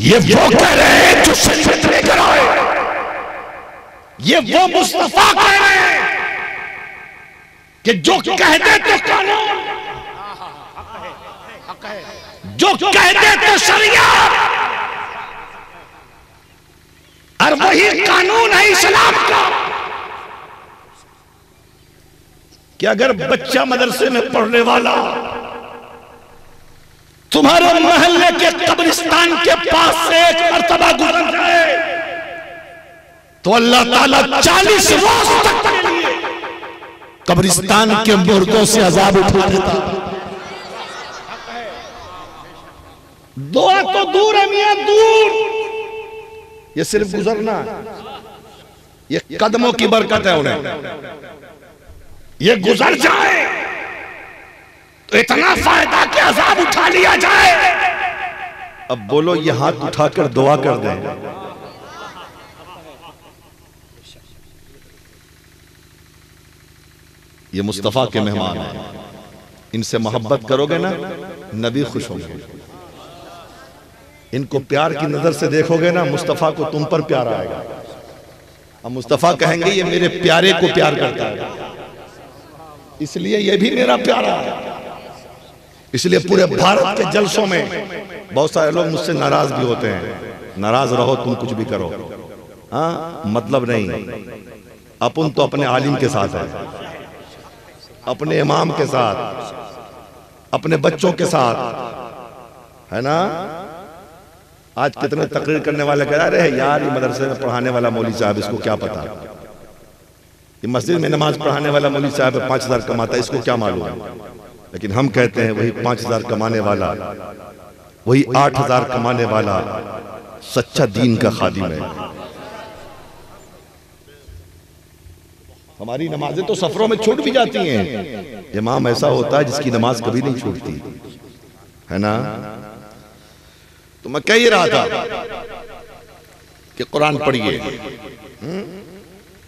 ये वो कह रहे हैं जो शरीयत लेकर आए, ये वो मुस्तफा कह रहे हैं कि जो कह दे तो कानून, जो कह दे तो शरीयत, और वही कानून है इस्लाम का। कि अगर बच्चा मदरसे में पढ़ने वाला तुम्हारे मोहल्ले के कब्रिस्तान के पास से एक मर्तबा गुजर जाए तो अल्लाह ताला 40 रोज तक के लिए कब्रिस्तान के मुर्दों से अजाब उठा देता। दुआ तो दूर है मियां, दूर, ये सिर्फ गुजरना, ये कदमों की बरकत है उन्हें। ये गुजर जाए तो इतना फायदा कि अजाब उठा लिया जाए। अब बोलो, ये हाथ उठाकर दुआ कर दें। ये मुस्तफा के मेहमान हैं, इनसे मोहब्बत करोगे ना, नबी खुश होंगे। इनको प्यार की नजर से देखोगे ना, मुस्तफा को तुम पर प्यार आएगा। अब मुस्तफा कहेंगे ये मेरे प्यारे को प्यार करता है, इसलिए ये भी मेरा प्यारा है। इसलिए पूरे भारत के जलसों में बहुत सारे लोग मुझसे नाराज भी होते हैं। नाराज रहो, तुम कुछ भी करो, हाँ, मतलब नहीं। अपन तो अपने आलिम के साथ है, अपने इमाम के साथ, अपने बच्चों के साथ, है ना। आज कितने तकरीर करने वाले कह रहे हैं यार ये मदरसे में पढ़ाने वाला मौलवी साहब, इसको क्या पता, ये मस्जिद में नमाज पढ़ाने वाला मौलवी साहब 5000 कमाता है, इसको क्या मालूम है। लेकिन हम कहते हैं वही 5000 कमाने वाला, वही 8000 कमाने वाला सच्चा दीन का खादिम है। हमारी नमाजें तो सफरों में छूट भी जाती हैं, इमाम ऐसा होता है जिसकी नमाज कभी नहीं छूटती, है ना। तो मैं कह ही रहा था कि कुरान पढ़िए,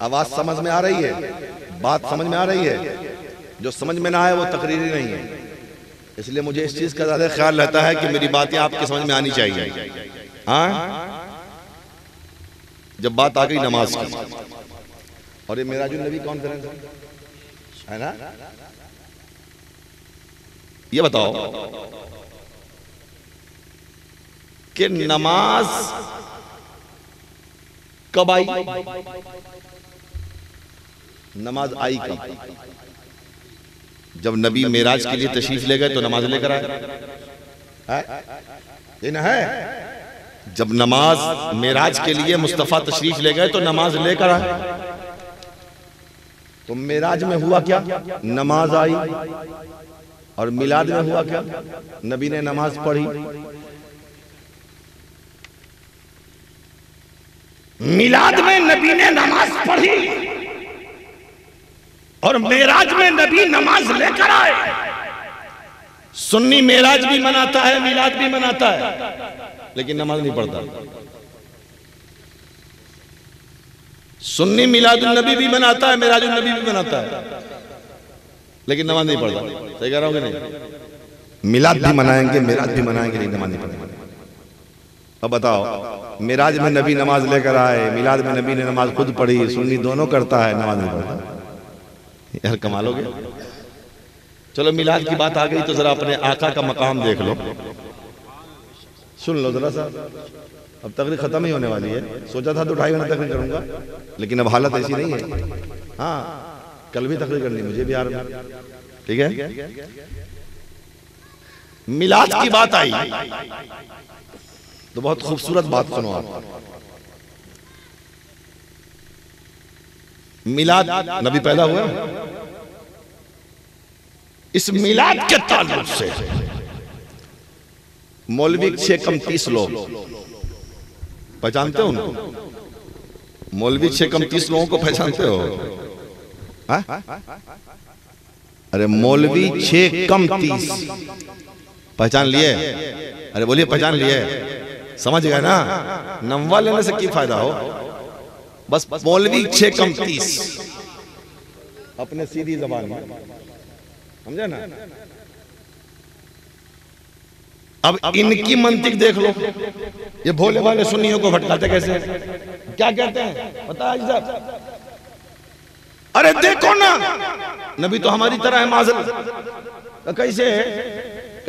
आवाज समझ में आ रही है? बात समझ में आ रही है? जो समझ में ना आए वो तकरीरी नहीं है। इसलिए मुझे इस चीज का ज्यादा ख्याल रहता है कि मेरी बातें आपके समझ में आनी चाहिए। हाँ, जब बात आ गई नमाज की, और ये मेराजुन नबी कॉन्फ्रेंस है ना, ये बताओ कि नमाज कब आई? नमाज आई कब? जब नबी मेराज के लिए तशरीफ ले गए तो नमाज लेकर आए, ये ना है? जब नमाज मेराज के लिए मुस्तफा तशरीफ ले गए तो नमाज लेकर आए। तो मेराज में हुआ क्या? नमाज आई। और मिलाद में हुआ क्या? नबी ने नमाज पढ़ी। मिलाद में नबी ने नमाज पढ़ी और मेराज में नबी नमाज लेकर आए। सुन्नी मेराज भी मनाता है, मिलाद भी मनाता है, लेकिन नमाज नहीं पढ़ता। सुन्नी मिलादुन नबी भी मनाता है, मेराजुन नबी भी मनाता है, लेकिन नमाज नहीं पढ़ता। सही कह रहा हूँ कि नहीं? मिलाद भी मनाएंगे, मेराज भी मनाएंगे, लेकिन नमाज नहीं पढ़ेंगे। अब बताओ, मेराज में नबी नमाज लेकर आए, मिलाद में नबी ने नमाज खुद पढ़ी, सुन्नी दोनों करता है, नमाज नहीं पढ़ता। यार कमाल हो गया। चलो मिलाद की बात आ गई तो जरा अपने आका का मकाम देख लो, सुन लो जरा सा। अब तकरीर खत्म ही होने वाली है। सोचा था तो 2.5 घंटे तकरीर करूंगा, लेकिन अब हालत ऐसी नहीं है। हाँ, कल भी तकरीर करनी मुझे बिहार में, ठीक है? मिलाद की बात आई तो बहुत खूबसूरत बात सुनो आप। मिलाद नबी पैदा हुआ, इस मिलाद के ताल्लुक से मौलवी 6 कम 30 लोग पहचानते हो उनको? मौलवी 6 कम 30 लोगों को पहचानते हो? हा? अरे मौलवी 6 कम 30 पहचान लिए? अरे बोलिए पहचान लिए? समझ गए ना? नंवा लेने से क्या फायदा हो? बस मौलवी 6 कम 30 अपने सीधी जबान में, समझे ना? अब इनकी मंतिक देख लो, ये भोले वाले सुन्नियों को भटकाते कैसे? क्या कहते हैं पता है साहब? अरे देखो ना, नबी तो हमारी तरह है माज़ल। कैसे है?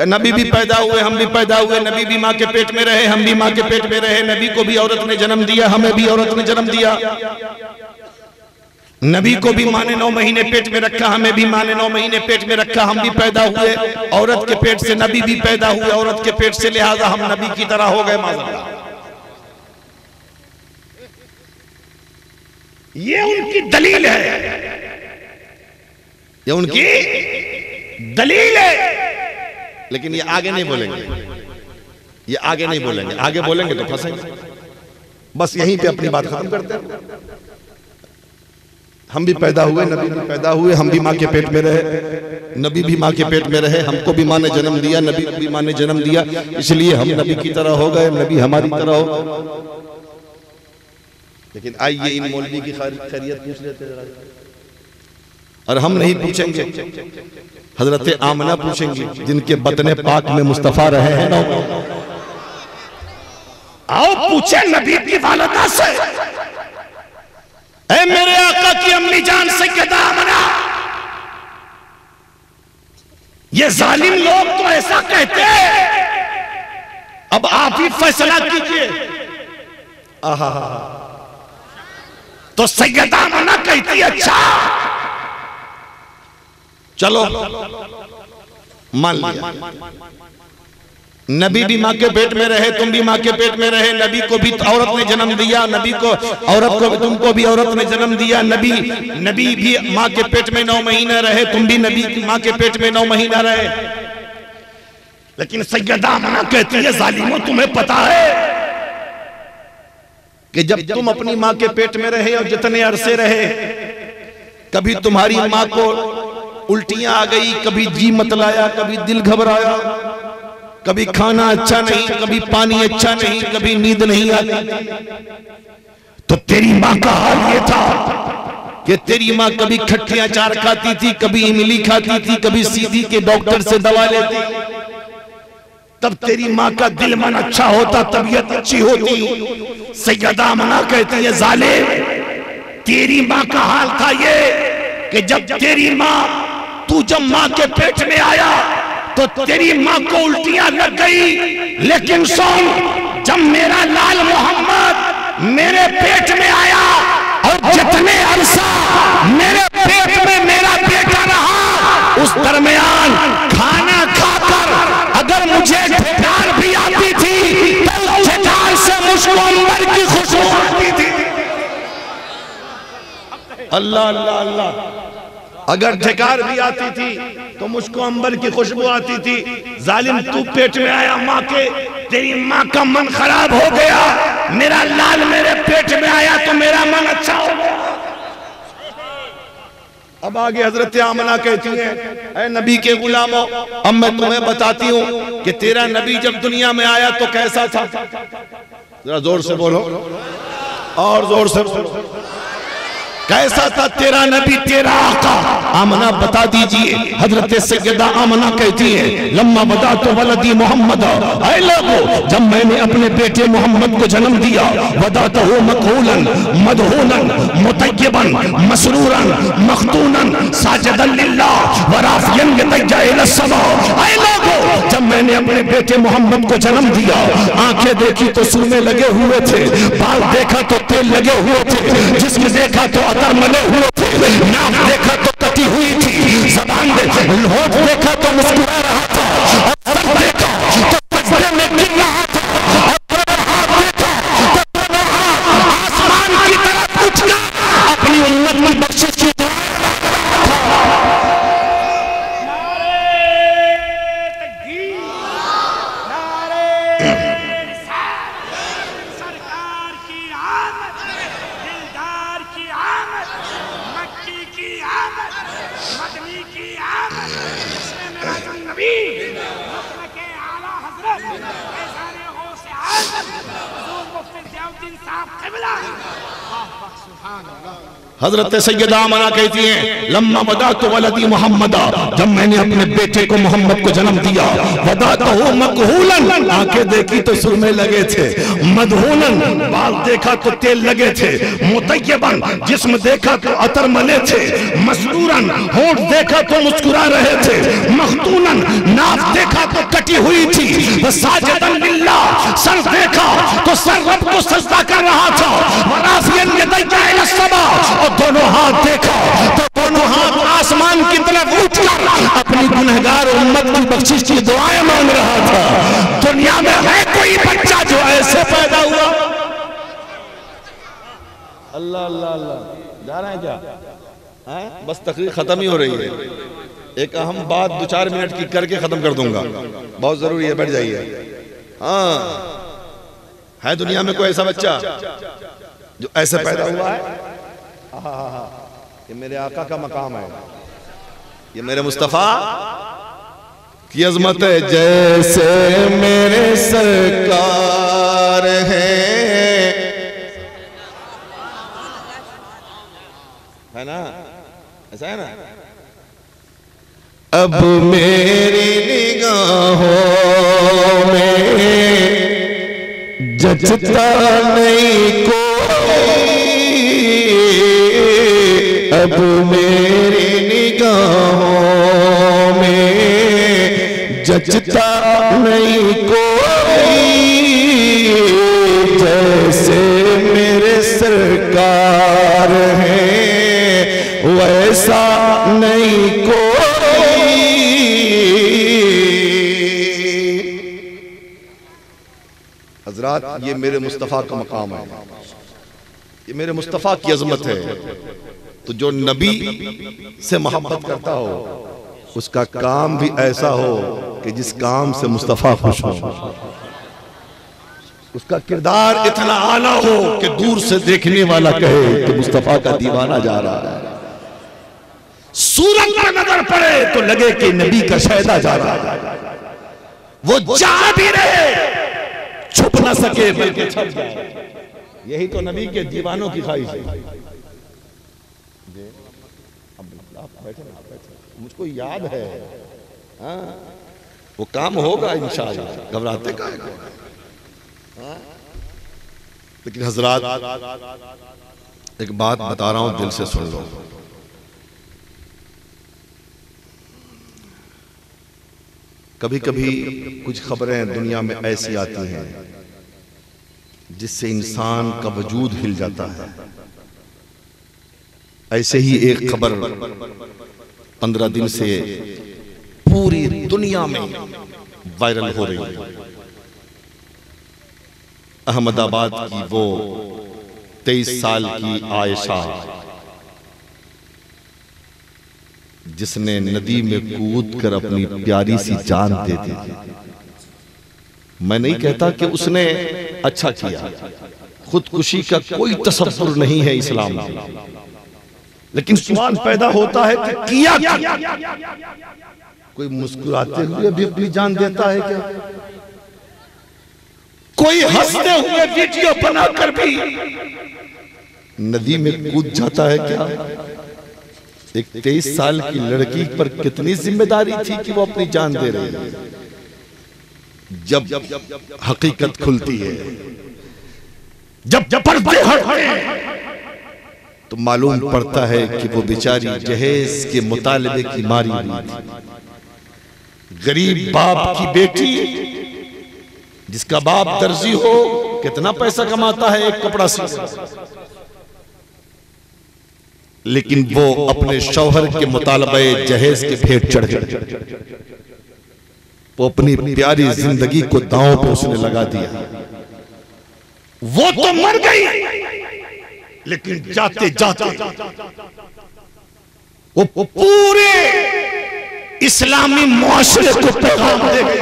नबी भी पैदा हुए, हम भी पैदा हुए, नबी भी माँ के पेट में रहे, हम भी माँ के पेट में रहे, नबी को भी औरत ने जन्म दिया, हमें भी औरत ने जन्म दिया, नबी को भी माँ ने 9 महीने पेट में रखा, हमें भी माँ ने 9 महीने पेट में रखा, हम भी पैदा हुए औरत के पेट से, नबी भी पैदा हुए औरत के पेट से, लिहाजा हम नबी की तरह हो गए माज़अल्लाह। ये उनकी दलील है, ये उनकी दलील है, लेकिन ये आगे नहीं बोलेंगे, ये आगे नहीं बोलेंगे, आगे बोलेंगे तो फंसेंगे। बस यहीं पे अपनी बात खत्म करते हैं। हम भी पैदा हुए, नबी भी पैदा हुए, हम भी माँ के पेट में रहे, नबी भी माँ के पेट में रहे, हमको भी माँ ने जन्म दिया, नबी को भी माँ ने जन्म दिया, इसलिए हम नबी की तरह हो गए, नबी हमारी तरह हो। लेकिन आइए इन मौलवी की खैरियत पूछ लेते हैं, और हम नहीं पूछेंगे, हजरत आमना पूछेंगी जिनके बतने पाक में मुस्तफा रहे हैं ना। आओ पूछे नबी की वालिदा से, ऐ मेरे आका की अम्मी जान सैयदा आमना, ये जालिम लोग तो ऐसा कहते हैं, अब आप ही फैसला कीजिए। आहा, तो सैयदा आमना कहती अच्छा चलो मान लिया, नबी भी माँ के पेट में रहे, तुम भी माँ के पेट में रहे, नबी को भी औरत ने जन्म दिया, नबी को औरत को भी, तुमको भी औरत ने जन्म दिया, नबी भी माँ के पेट में 9 महीने रहे, तुम भी नबी माँ के पेट में 9 महीना रहे। लेकिन सैयदा आमना कहती है जालिमों, तुम्हें पता है कि जब तुम अपनी माँ के पेट में रहे और जितने अरसे रहे, कभी तुम्हारी माँ को उल्टियां आ गई, कभी जी मतलाया, कभी दिल घबराया, कभी खाना अच्छा नहीं, कभी पानी अच्छा नहीं, कभी नींद नहीं आती, तो तेरी माँ का हाल ये था कि तेरी माँ कभी खट्टे अचार खाती थी, कभी इमली खाती थी, कभी सीधी के डॉक्टर से दवा लेती, तब तेरी माँ का दिल मन अच्छा होता, तबीयत अच्छी होती। सैयदा आमना कहती है जालिम, तेरी माँ का हाल था ये कि जब तेरी माँ, तू जब माँ के पेट में आया तो तेरी माँ को उल्टियां लग गई, लेकिन सुन, जब मेरा लाल मोहम्मद मेरे पेट में आया और जितने अरसा मेरे पेट में मेरा बेटा रहा, उस दरमियान खाना खाकर अगर मुझे ठेकार भी आती थी तो ठेकार से मुझको अंबर की खुशबू आती थी। अल्लाह अल्लाह अल्लाह, अगर ठेकार भी आती थी तो मुझको अंबर की खुशबू आती थी। जालिम, तू पेट में आया माँ के, तेरी माँ का मन खराब हो गया, मेरा लाल मेरे पेट में आया तो मेरा मन अच्छा हो गया। अब आगे हजरत आमना कहती है, ऐ नबी के गुलामों, अब मैं तुम्हें बताती हूँ कि तेरा नबी जब दुनिया में आया तो कैसा था। जरा जोर से बोलो, और जोर से बोलो, कैसा था तेरा नबी, तेरा आका। आमना बता दीजिए। हजरत सैयदा आमना कहती है, लम्मा बदा तो वलदी मोहम्मद, ऐ लोगों, जब मैंने अपने बेटे मोहम्मद को जन्म दिया, वदा तो हो मकहूलन मदहूनन मुतय्यबन मसरूरन मखतूनन साजिदन लिल्लाह व राफियन यतजा इला समा। ऐ लोगों, जब मैंने अपने बेटे मोहम्मद को जन्म दिया, आंखें देखी तो सुरमे लगे हुए थे, बाल देखा तो तेल लगे हुए थे, जिसमें देखा तो अतर मले हुए थे, नाक देखा तो कटी हुई थी, जबान होठ देखा तो मुस्कुरा रहा था, और सर देखा तो सजदे में गिर रहा था, और हाथ देखा तो आसमान की तरफ उठना अपनी उम्मत में बख्शिश की दुआ। हजरत सैयदा आमना कहती हैं, लम्मा वदा तो वलदी मोहम्मद, जब मैंने अपने बेटे को मोहम्मद को जन्म दिया, वदा तो हो मकहूलन, आंखें देखी तो सुरमे लगे थे, मदहूनन, बाल देखा तो तेल लगे थे, मुतय्यबन, जिस्म देखा तो अतर मले थे, मसरूरन, होंठ देखा तो मुस्कुरा रहे थे, मखतूनन, नाक देखा तो कटी हुई थी, साजिदन लिल्लाह, सर देखा तो सर रब को सजदा कर रहा था, वराफियन यतजा इला समा, और दोनों हाथ देखा तो दोनों हाथ आसमान की तरफ उठकर अपनी गुनहगार उम्मत की बख्शिश की दुआएं मांग रहा था। दुनिया में है कोई बच्चा जो ऐसे पैदा हुआ? अल्लाह अल्लाह अल्लाह, जा रहे हैं क्या? बस तकरीर खत्म ही हो रही है। एक अहम बात 2-4 मिनट की करके खत्म कर दूंगा, बहुत जरूरी है, बैठ जाइए। हाँ, है दुनिया में कोई ऐसा बच्चा जो ऐसे पैदा हुआ है? ये मेरे आका का मकाम है, ये मेरे मुस्तफा की अजमत है। जैसे मेरे सरकार है ना, ऐसा है ना। अब मेरी निगाहों में जचता नहीं कोई, अब मेरी निगाहों में जचता नहीं कोई, जैसे मेरे सरकार हैं वैसा नहीं कोई। हजरात, ये मेरे मुस्तफा का मकाम है, ये मेरे मुस्तफा की अजमत है। तो जो नबी से मोहब्बत करता हो उसका काम भी ऐसा हो कि जिस काम से मुस्तफा खुश हो, उसका किरदार इतना आला हो कि दूर से देखने वाला कहे कि मुस्तफा का दीवाना जा रहा है। सूरत पर नजर पड़े तो लगे कि नबी का शहदा जा रहा है। वो जा भी रहे छुप ना सके बल्कि छप जाए। यही तो नबी के दीवानों की ख्वाहिश है। बैठे ना, बैठे, मुझको याद है। हाँ, वो काम होगा इंशाअल्लाह, घबराते का है। हाँ? लेकिन हजरात, एक बात बता रहा हूं, दिल से सुन लो। कभी कभी कुछ खबरें दुनिया में ऐसी आती हैं जिससे इंसान का वजूद हिल जाता है। ऐसे ही एक खबर 15 दिन से पूरी दुनिया में वायरल हो रही है। अहमदाबाद की वो 23 साल की आयशा, जिसने नदी में कूद कर अपनी प्यारी सी जान दे दी। मैं नहीं कहता कि उसने अच्छा किया, खुदकुशी का कोई तसव्वुर नहीं है इस्लाम में, लेकिन सवाल पैदा होता है कि किया क्या? कोई मुस्कुराते हुए भी अपनी जान देता है क्या? कोई हंसते हुए वीडियो बनाकर भी नदी में कूद जाता है क्या? एक 23 साल की लड़की पर कितनी जिम्मेदारी थी कि वो अपनी जान दे रही है। जब हकीकत खुलती है, जब पर्दे हटते हैं, तो मालूम पड़ता है कि वो बेचारी जहेज के मुतालबे की मारी हुई थी। गरीब बाप की बेटी, जिसका बाप दर्जी हो, कितना पैसा कमाता है एक कपड़ा सिलकर, लेकिन वो अपने शौहर के मुतालबे जहेज के भेंट चढ़ गई। वो अपनी प्यारी जिंदगी को दांव पे उसने लगा दिया। वो तो मर गई, लेकिन जाते जाते वो पूरे इस्लामी मुआशरे को पैगाम दे गई।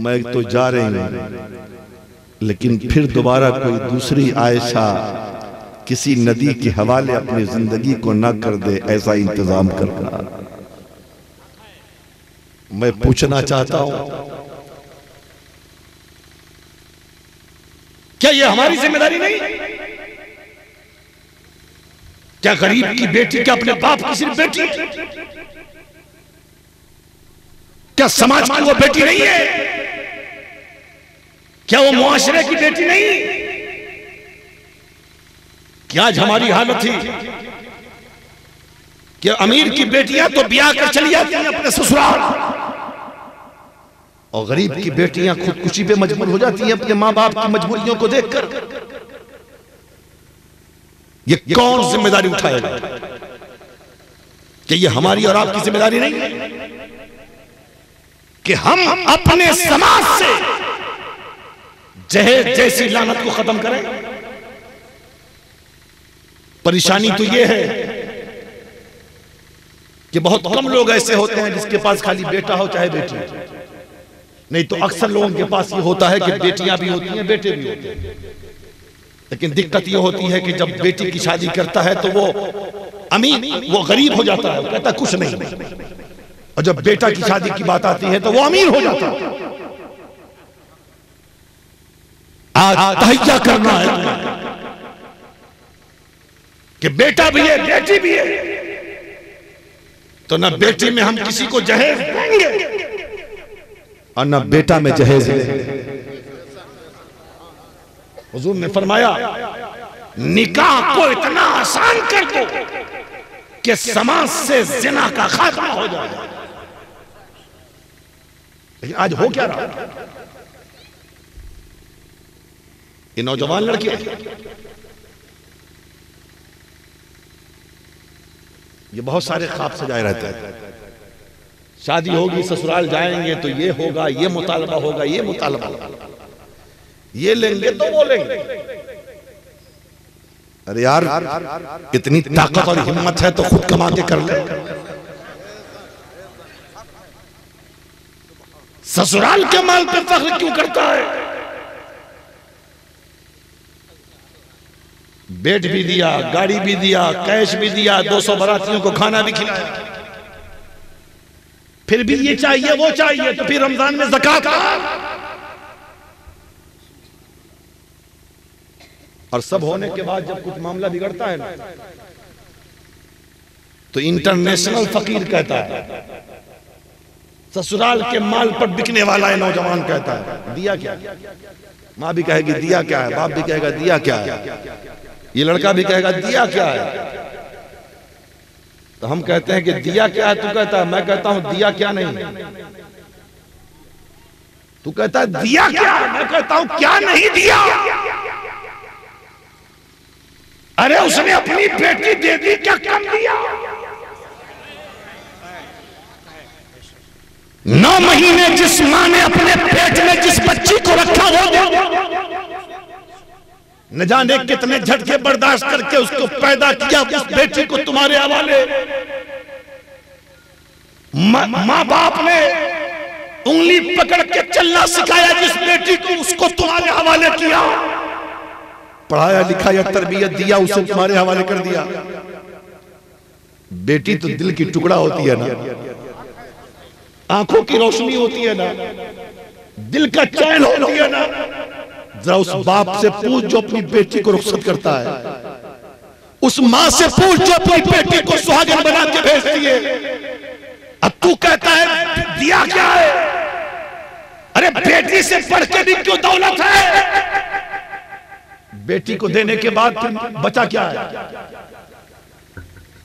मैं तो जा रही हूं, लेकिन फिर दोबारा कोई दूसरी आयशा किसी नदी के हवाले अपनी जिंदगी को ना कर दे, ऐसा इंतजाम करना। मैं पूछना चाहता हूं, क्या यह हमारी जिम्मेदारी नहीं? क्या गरीब की बेटी, क्या अपने बाप की सिर्फ बेटी? क्या समाज की वो बेटी नहीं है? क्या वो मुआशरे की बेटी नहीं? क्या आज हमारी हालत थी कि अमीर की बेटियां तो ब्याह कर चली जाती हैं अपने ससुराल, और गरीब की बेटियां खुदकुशी पे मजबूर हो जाती हैं अपने मां बाप की मजबूरियों को देखकर। ये कौन जिम्मेदारी उठाएगा? कि ये हमारी और आपकी जिम्मेदारी नहीं है कि हम अपने समाज से जहेज जैसी लानत को खत्म करें? परेशानी तो ये है कि बहुत कम लोग ऐसे होते हैं जिसके पास खाली बेटा हो चाहे बेटी, नहीं तो अक्सर लोगों के पास ये होता है कि बेटियां भी होती हैं, बेटे भी होते हैं। लेकिन दिक्कत ये होती है कि जब बेटी की शादी करता है तो वो अमीर, वो गरीब हो जाता है, वो कहता कुछ नहीं, और जब बेटा की शादी की बात आती है तो वो अमीर हो जाता है। आज तहैया करना है कि बेटा भी है बेटी भी है, तो ना बेटी में हम किसी को जहेज देंगे और ना बेटा में जहेज लेंगे। हुजूर ने फरमाया, निकाह को इतना आसान कर दो कि समाज से जिना का खात्मा हो जाए। लेकिन आज हो क्या रहा? ये नौजवान लड़कियां, ये बहुत सारे ख्वाब सजाए रहते हैं। शादी होगी, ससुराल जाएंगे तो ये होगा, ये मुतालबा होगा, ये मुतालबा होगा, ये लेंगे तो वो लेंगे। अरे यार, इतनी ताकत और हिम्मत है तो खुद कमा के कर ले। ससुराल के माल पे फख्र क्यों करता है? बेड भी दिया, गाड़ी भी दिया, कैश भी दिया, 200 बारातियों को खाना भी खिलाया, फिर भी ये चाहिए वो चाहिए, तो फिर रमजान में ज़कात और सब होने के बाद जब कुछ मामला बिगड़ता है ना, तो इंटरनेशनल फकीर कहता है, ससुराल के माल पर बिकने वाला है नौजवान कहता है दिया क्या? माँ भी कहेगी दिया क्या है, बाप भी कहेगा दिया क्या है, ये लड़का भी कहेगा दिया क्या है। तो हम कहते हैं कि दिया क्या है, तू कहता है, मैं कहता हूं दिया क्या नहीं। तू कहता है दिया क्या, मैं कहता हूं क्या नहीं दिया। अरे उसने अपनी बेटी दे दी, क्या कम दिया? 9 महीने जिस मां ने अपने पेट में जिस बच्ची को रखा वो न जाने कितने झटके बर्दाश्त करके उसको पैदा किया, उस बेटी को तुम्हारे हवाले। मां बाप ने उंगली पकड़ के चलना सिखाया जिस बेटी को, उसको तुम्हारे हवाले किया। पढ़ाया लिखाया तरबियत दिया, उसे तुम्हारे हवाले कर दिया। बेटी तो दिल की टुकड़ा होती है ना, आंखों की रोशनी होती है ना, दिल का चैन होती है ना। जरा उस बाप से पूछ जो अपनी बेटी को रुखसत करता है, उस मां से पूछ जो अपनी बेटी को सुहागन बना के भेजती है। अब तू कहता है दिया क्या है? अरे बेटी से बढ़ के भी क्यों दौलत है? बेटी को देने के बाद बचा क्या है?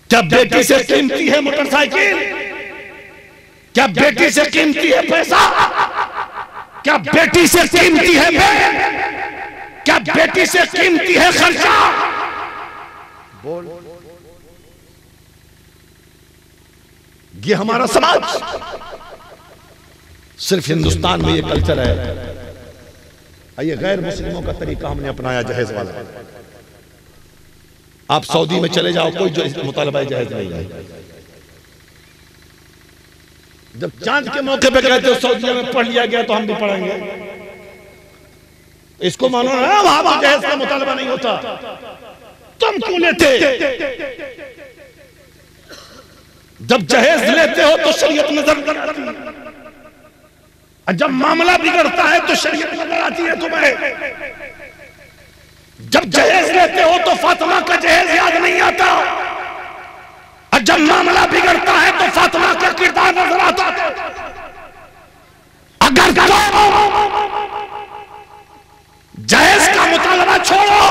क्या बेटी से कीमती है मोटरसाइकिल? क्या बेटी से कीमती है पैसा? क्या बेटी से कीमती है बेटी? क्या बेटी से कीमती है खर्चा? बोल। ये हमारा समाज, सिर्फ हिंदुस्तान में ये कल्चर है। ये गैर मुस्लिमों का तरीका हमने अपनाया जहेज वाला। आप सऊदी में चले जाओ, कोई जो मुतालबा जहेज नहीं है। जब चांद के मौके पे कहते हो सऊदी में पढ़ लिया गया तो हम भी पढ़ेंगे, इसको मानो ना, वहां पर जहेज का मुतालबा नहीं होता। तुम क्यों लेते? जब जहेज लेते हो तो शरीयत नजर आती है, और जब मामला बिगड़ता है तो शरीयत नजर आती है तुम्हें। जब जहेज लेते हो तो फातिमा का जहेज याद नहीं आता, और जब मामला बिगड़ता है तो फातिमा का किरदार नजर आता है। अगर जहेज का मुतालबा छोड़ो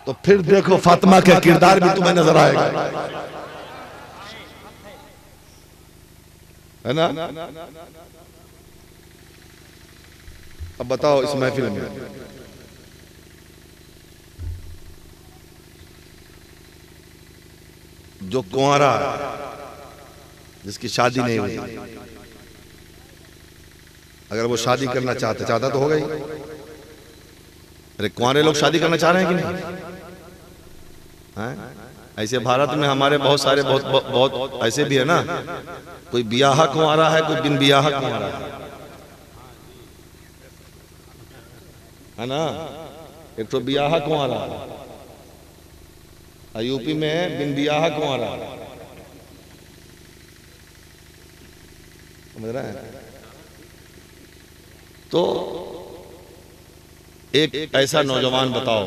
तो फिर देखो फातिमा का किरदार भी तुम्हें नजर आएगा, है ना? अब बताओ इस महफिल में जो कुंवारा जिसकी शादी नहीं हुई, अगर वो शादी करना चाहता तो हो गई। अरे कुंवारे लोग शादी करना चाह रहे हैं कि नहीं? हैं? ऐसे भारत में हमारे बहुत सारे बहुत ऐसे भी है ना, कोई बियाह कुंवारा है, कोई बिन बियाह कुंवारा है ना। एक तो बियाह कुंवारा, यूपी में है बिन बियाह कुंवारा, समझ रहे हैं? तो एक ऐसा नौजवान बताओ,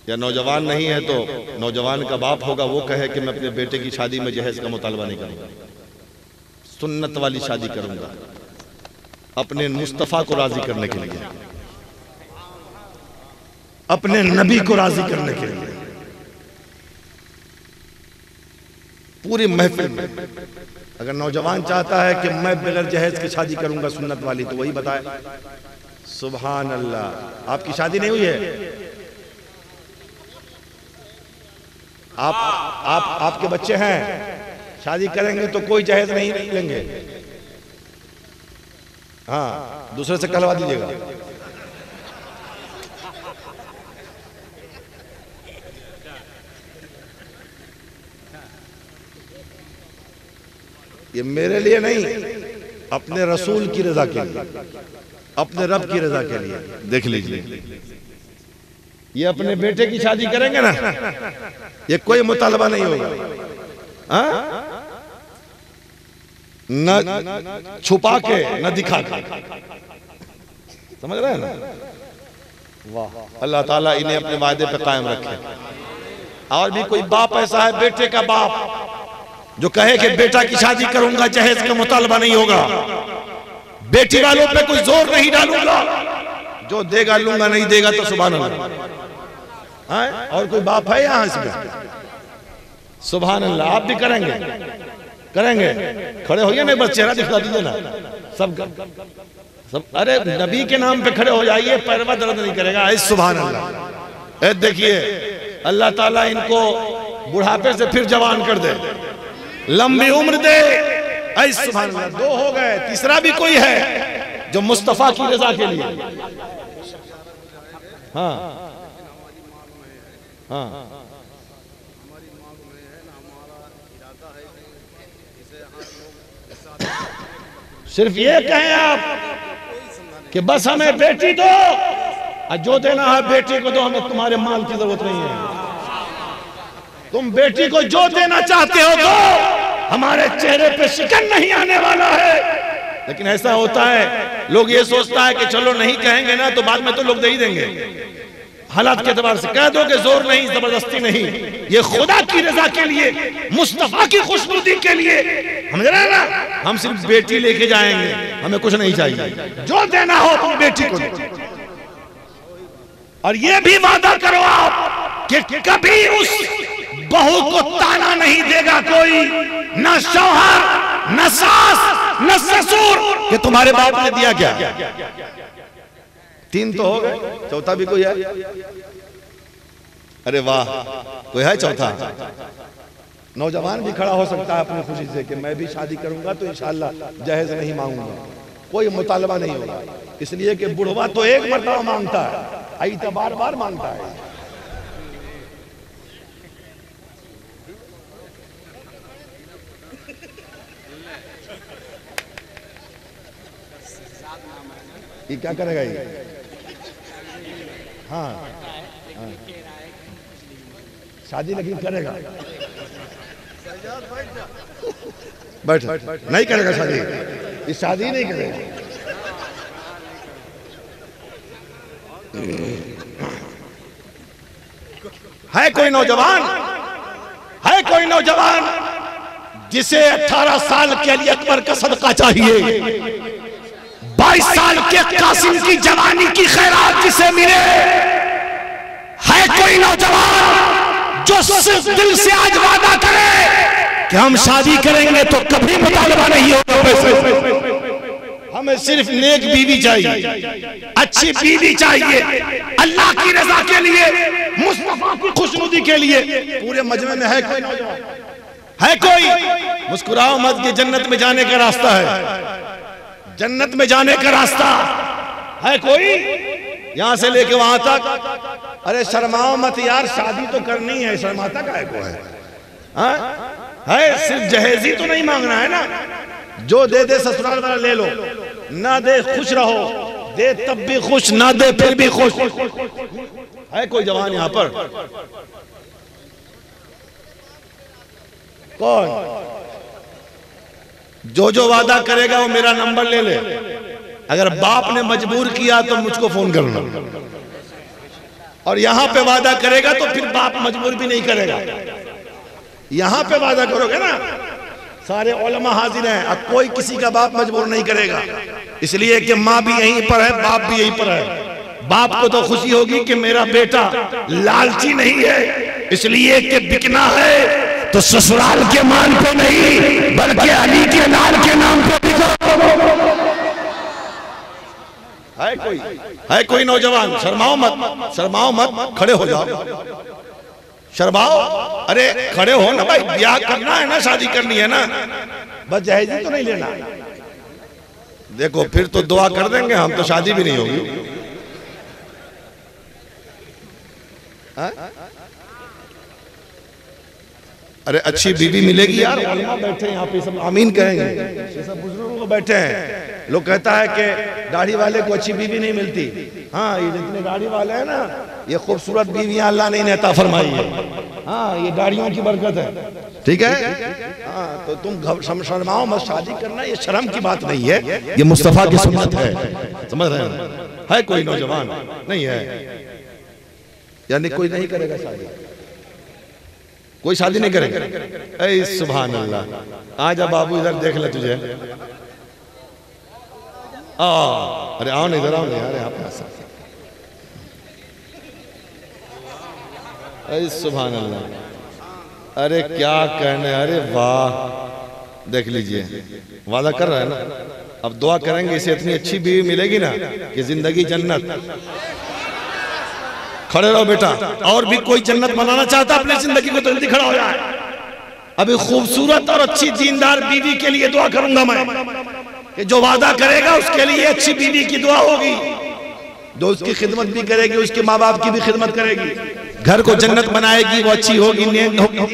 या नौजवान नहीं है तो नौजवान का बाप होगा, वो कहे कि मैं अपने बेटे की शादी में जहेज का मुतालबा नहीं करूंगा, सुन्नत वाली शादी करूंगा, अपने मुस्तफा को राजी करने के लिए, अपने नबी को राजी करने के लिए। पूरी महफिल में अगर नौजवान चाहता है कि मैं बगैर जहेज की शादी करूंगा सुन्नत वाली, तो वही बताए सुभान अल्लाह। आपकी शादी नहीं हुई है, आपके बच्चे हैं, शादी करेंगे तो कोई जहेज नहीं लेंगे, हाँ दूसरे से कहलवा दीजिएगा। ये मेरे लिए नहीं, अपने रसूल की रजा के लिए, अपने रब की रजा के लिए। देख लीजिए, ये अपने बेटे की शादी करेंगे ना, ये कोई मुतालबा नहीं होगा, न छुपा के न दिखा के, समझ रहे हैं ना? वाह, अल्लाह ताला इन्हें अपने वायदे पे कायम रखे। और भी कोई बाप ऐसा है, बेटे का बाप, जो कहे कि बेटा की शादी करूंगा, जहेज का मुतालबा नहीं होगा, बेटी वालों पे कोई जोर नहीं डालूंगा, जो देगा लूंगा, नहीं देगा तो सुभान अल्लाह। और कोई बाप है यहाँ इसमें? सुभान अल्लाह। आप भी करेंगे? करेंगे? खड़े होइए ना, बस चेहरा दिखा दीजिए ना सब। अरे नबी के नाम पे खड़े हो जाइए, पैरवा दर्द नहीं करेगा। सुभान अल्लाह। देखिए अल्लाह ताला इनको बुढ़ापे से फिर जवान कर दे, लंबी उम्र दे। सुभान अल्लाह। 2 हो गए, तीसरा भी कोई है जो मुस्तफा की रजा के लिए। हाँ हाँ, सिर्फ ये कहें आप कि बस हमें बेटी दो, और जो देना है बेटी को दो, हमें तुम्हारे माल की जरूरत नहीं है। तुम बेटी को जो देना चाहते हो दो, हमारे चेहरे पे शिकन नहीं आने वाला है। लेकिन ऐसा होता है, लोग ये सोचता है कि चलो नहीं कहेंगे ना तो बाद में तो लोग दे ही देंगे। हालात के एतबार से कह दो कि जोर नहीं, जबरदस्ती नहीं, ये खुदा की रजा के लिए, मुस्तफा की खुशनुदी के लिए, समझ रहे हैं ना? हम सिर्फ बेटी लेके जाएंगे, हमें कुछ नहीं चाहिए, जो देना हो तुम बेटी को दो। और ये भी वादा करो आप कि कभी उस बहू को ताना नहीं देगा कोई, न शौहर, न सास, न ससुर, कि तुम्हारे बाप ने दिया क्या। 3 तो हो गए, चौथा भी कोई है? अरे वाह, कोई है चौथा? नौजवान भी खड़ा हो सकता है अपनी खुशी से कि मैं भी शादी करूंगा तो इंशाअल्लाह जहेज नहीं मांगूंगा, कोई मुतालबा नहीं होगा, इसलिए कि बुढ़वा तो एक मरतबा मांगता है, आई तो बार बार मांगता है। ये क्या करेगा ये? हाँ, हाँ। शादी लेकिन करेगा, बैठ, नहीं करेगा शादी, ये शादी नहीं करेगा। है कोई नौजवान, है कोई नौजवान जिसे 18 साल के लिए अकबर का सदका चाहिए, 22 साल के कासिम की जवानी की खैरात जिसे मिले? है कोई नौजवान जो सिर्फ दिल से आज वादा करे कि हम शादी करेंगे तो कभी मुतालबा नहीं होगा पैसे, हमें सिर्फ नेक बीवी चाहिए, अच्छी बीवी चाहिए, अल्लाह की रजा के लिए, मुस्तफा की खुशनुदी के लिए? पूरे मजमे में है कोई नौजवान? है कोई? मुस्कुराओ मत, के जन्नत में जाने का रास्ता है, जन्नत में जाने का रास्ता है। कोई यहां से लेके वहां तक? अरे शर्माओ मत यार, शादी तो करनी है, शर्माता काहे को है? है सिर्फ जहेज ही तो नहीं मांगना है ना, जो दे दे ससुराल वाला ले लो, ना दे खुश रहो, दे तब भी खुश, ना दे फिर भी खुश। है कोई जवान यहां पर? कौन? जो वादा करेगा वो मेरा नंबर ले ले, अगर बाप ने मजबूर किया तो मुझको फोन करना, और यहां पे वादा करेगा तो फिर बाप मजबूर भी नहीं करेगा। यहां पे वादा करोगे ना, सारे उलमा हाजिर हैं, अब कोई किसी का बाप मजबूर नहीं करेगा, इसलिए कि माँ भी यहीं पर है, बाप भी यहीं पर है। बाप को तो खुशी होगी कि मेरा बेटा लालची नहीं है, इसलिए कि बिकना है तो ससुराल के मान पे नहीं बल्कि अली के लाल के नाम पे बिको। है कोई नौजवान? शर्माओ मत, शर्माओ मत, खड़े हो जाओ, शर्माओ, अरे खड़े हो ना भाई, ब्याह करना है ना, शादी करनी है ना, बस जहेज तो नहीं लेना। देखो फिर तो दुआ कर देंगे हम, तो शादी भी नहीं होगी। अरे अच्छी बीवी मिलेगी यार, बैठे यहाँ पे सब आमीन कहेंगे, ये सब बुजुर्गों को बैठे हैं। लोग कहता है कि दाढ़ी वाले को अच्छी बीवी नहीं मिलती। हाँ, ये जितने दाढ़ी वाले हैं ना, ये खूबसूरत बीवियां अल्लाह ने इन्हें अता फरमाई है। हाँ, ये दाढ़ियों की बरकत है, ठीक है। हाँ, तो तुम शर्माओ मत, शादी करना ये शर्म की बात नहीं है, ये मुस्तफा की सुन्नत है, समझ रहे हैं? है कोई नौजवान? नहीं है, यानी कोई नहीं करेगा शादी, कोई शादी नहीं करेगा। ऐ सुभान अल्लाह। आजा बाबू इधर देख ले तुझे। अरे आओ नहीं, इधर आओ नहीं, अरे आप ऐ सुभान अल्लाह। अरे क्या कहने, अरे वाह। देख लीजिए, वादा कर रहा है ना, अब दुआ करेंगे इसे इतनी अच्छी बीवी मिलेगी ना कि जिंदगी जन्नत। खड़े रहो बेटा, और भी कोई जन्नत बनाना चाहता अपनी जिंदगी को तो जल्दी खड़ा हो जाए। अभी खूबसूरत और अच्छी दीनदार बीवी के लिए दुआ करूंगा मैं, कि जो वादा करेगा उसके लिए अच्छी बीवी की दुआ होगी, जो उसकी खिदमत भी करेगी, उसके माँ बाप की भी खिदमत करेगी, घर को जन्नत बनाएगी, वो अच्छी होगी, नेक होगी,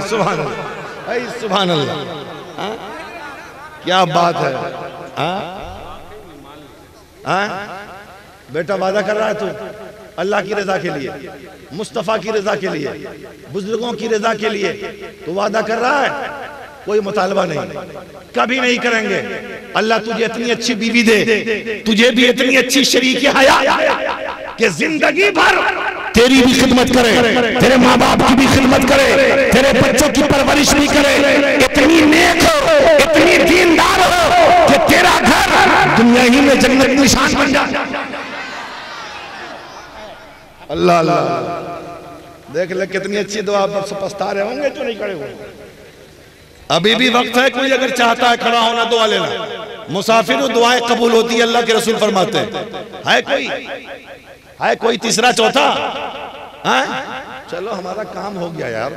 सुभान अल्लाह, सुभान अल्लाह। क्या बात है। बेटा वादा कर रहा है तू अल्लाह की रजा के लिए, मुस्तफा की रजा के लिए, बुजुर्गों की रजा के लिए तो वादा कर रहा है। कोई मुतालबा नहीं, कभी नहीं करेंगे। अल्लाह तुझे इतनी अच्छी बीवी दे, तुझे भी इतनी अच्छी शरीक हया कि जिंदगी भर तेरी भी खिदमत करे, तेरे माँ बाप की भी खिदमत करे, तेरे बच्चों की परवरिश भी करे, इतनी नेक हो, इतनी दीनदार हो कि तेरा घर दुनिया ही में जन्नत निशान बन जाए। अल्लाह अल्लाह। देख ले कितनी अच्छी दुआ, पछता रहे होंगे तो नहीं खड़े हुए। अभी भी वक्त है, कोई अगर चाहता है खड़ा होना दुआ लेना। मुसाफिर दुआएं कबूल होती है, अल्लाह के रसूल फरमाते हैं। है कोई तीसरा चौथा? चलो हमारा काम हो गया यार।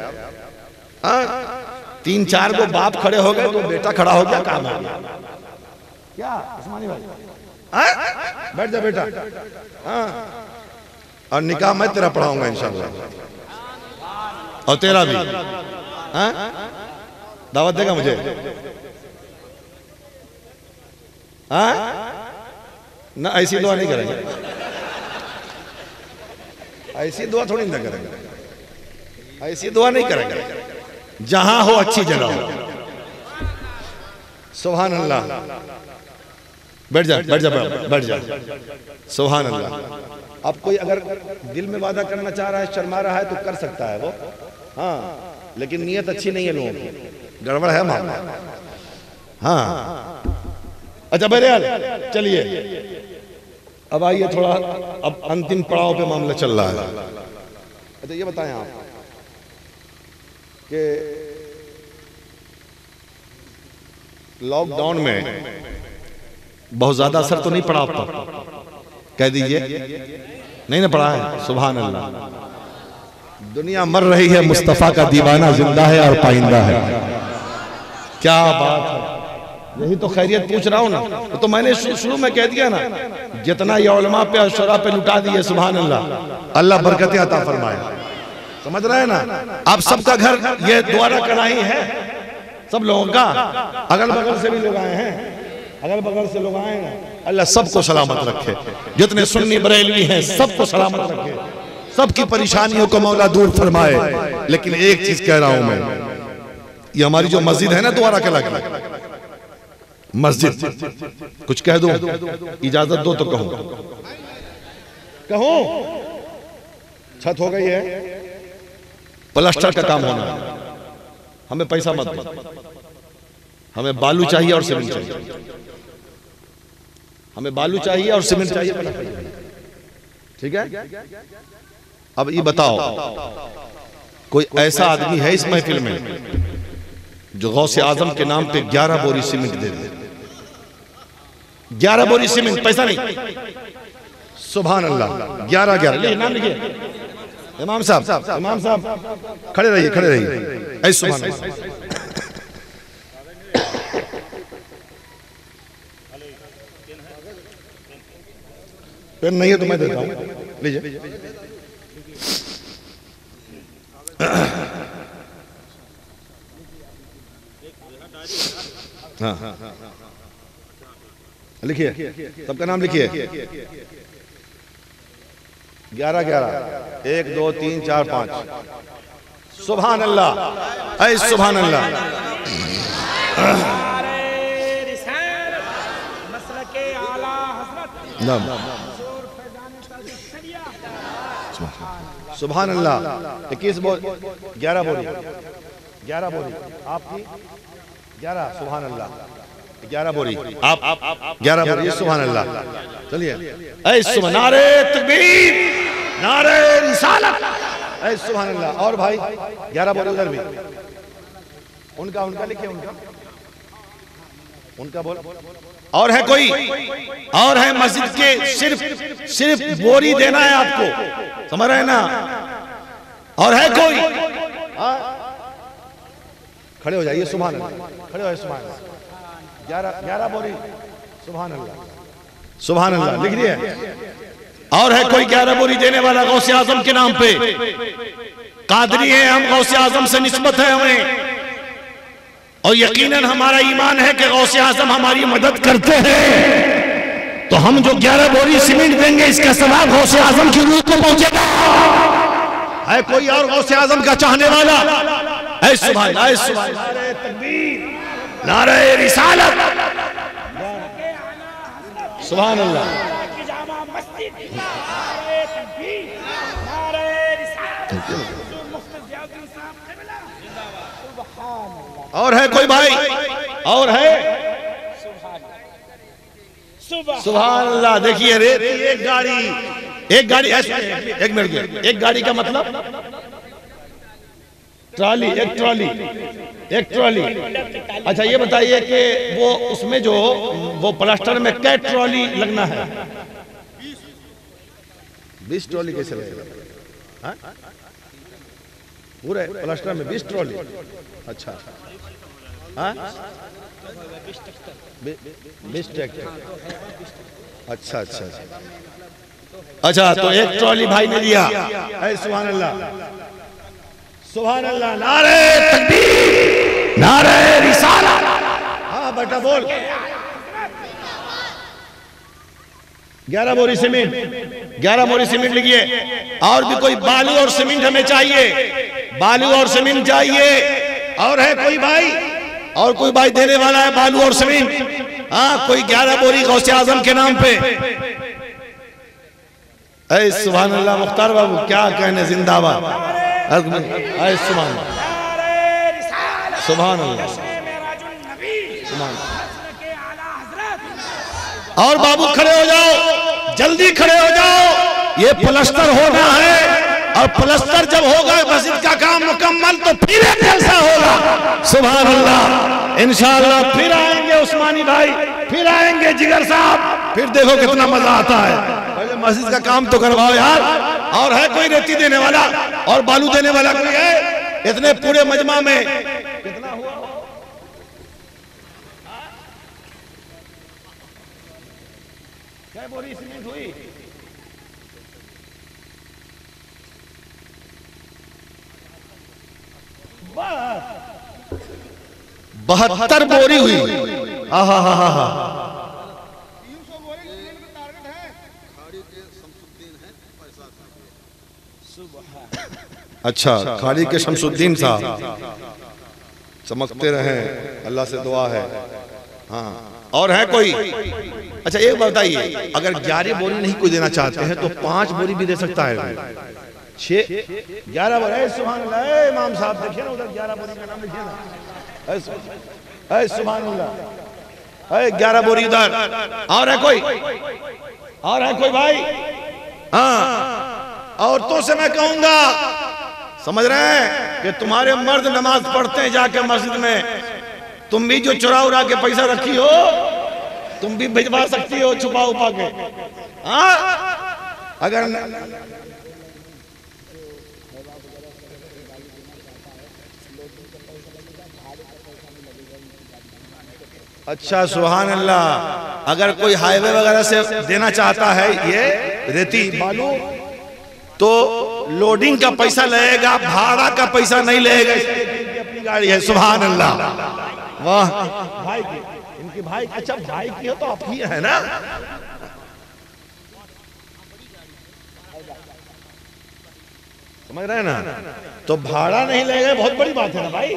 3-4 को बाप खड़े हो गए तो बेटा खड़ा हो गया, काम हो गया। क्या उस्मानी भाई, बैठ जा बेटा। और निकाह मैं तेरा पढ़ाऊंगा इंशाल्लाह, और तेरा भी। दावत देगा मुझे? ना ऐसी दुआ नहीं करेंगे, ऐसी दुआ थोड़ी ना करेंगे, ऐसी दुआ नहीं करेंगे। जहां हो अच्छी जगह हो। सुभान अल्लाह। बैठ जा बैठ जा बैठ जा। सुभान अल्लाह। अब कोई अगर दिल में वादा करना चाह रहा है, शर्मा रहा है तो कर सकता है वो, हाँ, लेकिन नीयत अच्छी नहीं है लोगों की, गड़बड़ है मामला। हाँ अच्छा बहरहाल चलिए, अब आइए थोड़ा, अब अंतिम पड़ाव पे मामला चल रहा है। अच्छा ये बताएं आप कि लॉकडाउन में बहुत ज्यादा असर तो नहीं पड़ा आप पर? कह दीजिए नहीं ना पड़ा है। सुभान अल्लाह। दुनिया मर रही है, मुस्तफा का दीवाना जिंदा है और पाइंदा है। क्या बात है। यही तो खैरियत पूछ रहा हूँ ना, तो मैंने शुरू में कह दिया ना, जितना ये उलमा पे और शुरा पे लुटा दिए। सुभान अल्लाह। अल्लाह बरकतें अता फरमाए। समझ रहे हैं ना? आप सबका घर ये द्वारा कढ़ाई है, सब लोगों का, अगल बगल से भी लोग आए हैं, अगल बगल से लोग आए हैं। अल्लाह सबको सलामत रखे, जितने सुन्नी बरेलवी हैं सबको सलामत रखे, सबकी परेशानियों को मौला दूर फरमाए। लेकिन एक चीज कह रहा हूं मैं, ये हमारी जो मस्जिद है ना द्वारा कला की मस्जिद, कुछ कह दूं? इजाजत दो तो कहूं। कहूं? छत हो गई है, प्लास्टर का काम होना है, हमें पैसा मत दो, हमें बालू चाहिए और सीमेंट चाहिए, हमें बालू चाहिए और सीमेंट चाहिए। ठीक है? अब ये बताओ, कोई ऐसा आदमी है इस महफिल में जो गौसे आजम के नाम पे 11 बोरी सीमेंट दे दे? 11 बोरी सीमेंट, पैसा नहीं। सुभान अल्लाह। 11 नाम लिखिए। इमाम साहब, इमाम साहब खड़े रहिए, खड़े रहिए। ऐ सुभान अल्लाह। पेन नहीं है तो मैं देता हूं, लीजिए। हाँ लिखिए, सबका नाम लिखिए। 11 1 2 3 4 5। सुभान अल्लाह। ऐ सुभान अल्लाह। सुभान अल्लाह। 21 बोल 11 बोली 11 बोली आपकी 11 सुभान अल्लाह 11 बोली आप 11 बोली सुभान अल्लाह। चलिए ऐ सुभान नारे तकबीर नारे रिसालत ऐ सुभान अल्लाह। और भाई 11 बोली उधर भी उनका लिखिए उनका बोल। और है कोई और है मस्जिद के सिर्फ बोरी देना है आपको, समझ रहे हैं ना? और है कोई? खड़े हो जाइए सुभान अल्लाह, खड़े हो जाइए सुभान अल्लाह। 11 बोरी सुभान अल्लाह सुभान अल्लाह लिख दिए। और है कोई 11 बोरी देने वाला गौसे आजम के नाम पे? कादरी है हम, गौसे आजम से निस्बत है हमें, और यकीनन हमारा ईमान है कि गौसे आजम हमारी मदद करते हैं। तो हम जो 11 बोरी सीमेंट देंगे इसका सवाब गौसे आजम की रूह को पहुंचेगा। है कोई और गौसे आजम का चाहने वाला? ऐ सुभान ऐ सुभान नारे तकबीर नारे रिसालत सुभान अल्लाह। और है कोई भाई? और है? सुभान अल्लाह। देखिए रेती एक गाड़ी एक मिनट के एक गाड़ी का मतलब ट्रॉली एक ट्रॉली। अच्छा ये बताइए कि वो उसमें जो वो प्लास्टर में कै ट्रॉली लगना है? 20 ट्रॉली कैसे लगेगा? पूरे प्लास्टर में 20 ट्रॉली? अच्छा 20 ट्रैक्टर। अच्छा तो एक ट्रॉली भाई ने लिया। सुभान अल्लाह नारे तकबीर नारे रिसालत। हाँ बेटा बोल। 11 बोरी सीमेंट लिखिए। और भी कोई बालू और सीमेंट हमें चाहिए, बालू और सीमेंट चाहिए। और है कोई भाई? और कोई भाई देने वाला है बालू और सीमेंट? हाँ कोई 11 बोरी गौसे आजम के नाम पे? ऐ सुभान अल्लाह। मुख्तार बाबू क्या कहने, जिंदाबाद। ऐ सुभान अल्लाह। और बाबू खड़े हो जाओ, जल्दी खड़े हो जाओ, ये प्लास्टर होना है। और प्लास्टर जब होगा मस्जिद का काम मुकम्मल तो फिर जलसा होगा। सुभान अल्लाह। इंशाअल्लाह फिर आएंगे उस्मानी भाई, फिर आएंगे जिगर साहब, फिर देखो कितना मजा आता है। पहले मस्जिद का काम तो करवाओ यार। और है कोई रेती देने वाला और बालू देने वाला कोई है? इतने पूरे मजमा में कितना हुआ? क्या बोरी सीमेंट हुई? 72 बोरी हुई। अच्छा खाड़ी के शमसुद्दीन साहब चमकते रहे, अल्लाह से दुआ है। हाँ और है कोई? अच्छा एक बात बताइए, अगर 11 बोरी नहीं कोई देना चाहते हैं तो 5 बोरी भी दे सकता है। 11 बोरी। सुभान अल्लाह। इमाम साहब देखिए ना उधर 11 बोरी का नाम लिखिए ना। सुभान अल्लाह। 11 बोरी उधर। और है कोई? और है कोई भाई? हाँ औरतों से मैं कहूंगा, समझ रहे हैं कि तुम्हारे मर्द नमाज पढ़ते हैं जाके मस्जिद में, तुम भी जो चुरा उड़ा के पैसा रखी हो तुम भी भिजवा सकती हो छुपा उपा के। अगर अच्छा सुभान अल्लाह। अगर कोई हाईवे वगैरह से देना चाहता है ये रेती बालू तो लोडिंग का पैसा लगेगा, भाड़ा का पैसा नहीं लगेगा। अपनी गाड़ी है। सुभान अल्लाह। वाह भाई की, इनकी भाई। अच्छा भाई की हो तो आप ही है ना? समझ रहे हैं ना? तो भाड़ा नहीं लगेगा, बहुत बड़ी बात है ना भाई।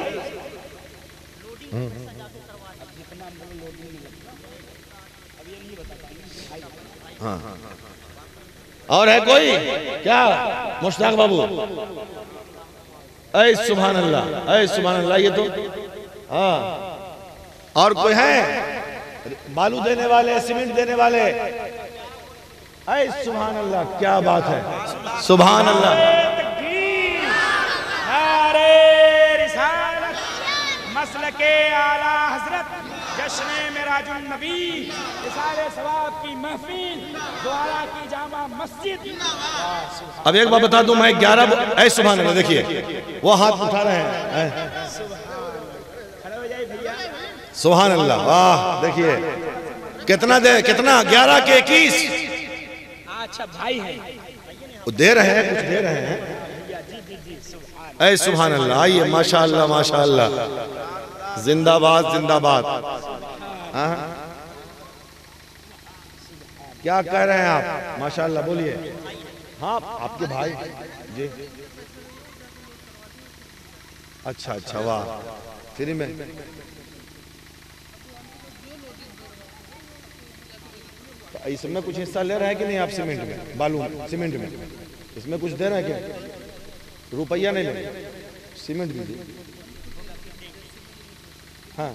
हाँ और है कोई क्या? मुश्ताक बाबू, ऐ सुभान अल्लाह, ऐ सुभान अल्लाह। ये तो हाँ। और कोई है बालू देने वाले, सीमेंट देने वाले? ऐ सुभान अल्लाह, क्या बात है, सुभान अल्लाह। मसलके आला हजरत जश्न मेराजुन नबी रिसाले सवाब की महफिल द्वारा की जामा मस्जिद। अब एक बात बता दूं मैं, 11 ऐ सुभान अल्लाह, देखिए वो हाथ उठा रहे हैं, सुभान अल्लाह, वाह। देखिए कितना दे, कितना 11 के 21। अच्छा भाई है, वो दे रहे हैं, कुछ दे रहे हैं। ऐ सुभान अल्लाह, आइए, माशाअल्लाह माशाअल्लाह, जिंदाबाद जिंदाबाद। हाँ क्या कह रहे हैं आप? माशाअल्लाह बोलिए। हाँ आपके भाई जी, अच्छा अच्छा, वाह, फ्री में। तो इसमें कुछ हिस्सा ले रहे हैं कि नहीं आप? सीमेंट में, बालू सीमेंट में, इसमें कुछ दे रहे हैं क्या? रुपया नहीं ले, सीमेंट भी दे। हाँ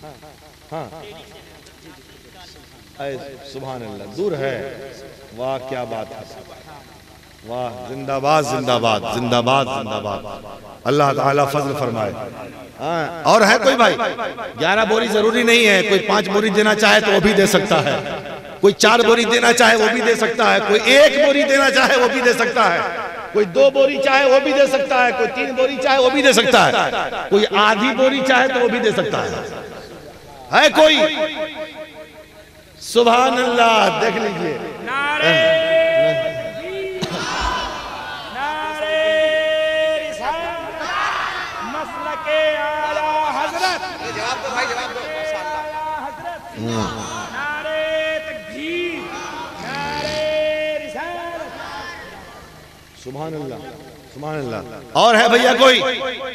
हाँ, सुभान अल्लाह, दूर है, वाह क्या बात है, वाह, जिंदाबाद जिंदाबाद जिंदाबाद जिंदाबाद, अल्लाह ताला फजल फरमाए। हाँ, और है कोई भाई? 11 बोरी जरूरी नहीं है, कोई 5 बोरी देना चाहे तो वो भी दे सकता है, कोई 4 बोरी देना चाहे वो भी दे सकता है, कोई 1 बोरी देना चाहे वो भी दे सकता है, कोई 2 बोरी चाहे वो भी दे सकता है, कोई 3 बोरी चाहे वो भी दे सकता है, कोई आधी बोरी चाहे तो वो भी दे सकता है कोई? सुभान अल्लाह, देख लीजिए। नारे नारे रिसालत मसलके आला हजरत, जवाब दो भाई, जवाब दो। नारे तकबीर, नारे रिसालत, सुभान अल्लाह सुभान अल्लाह। और है भैया कोई?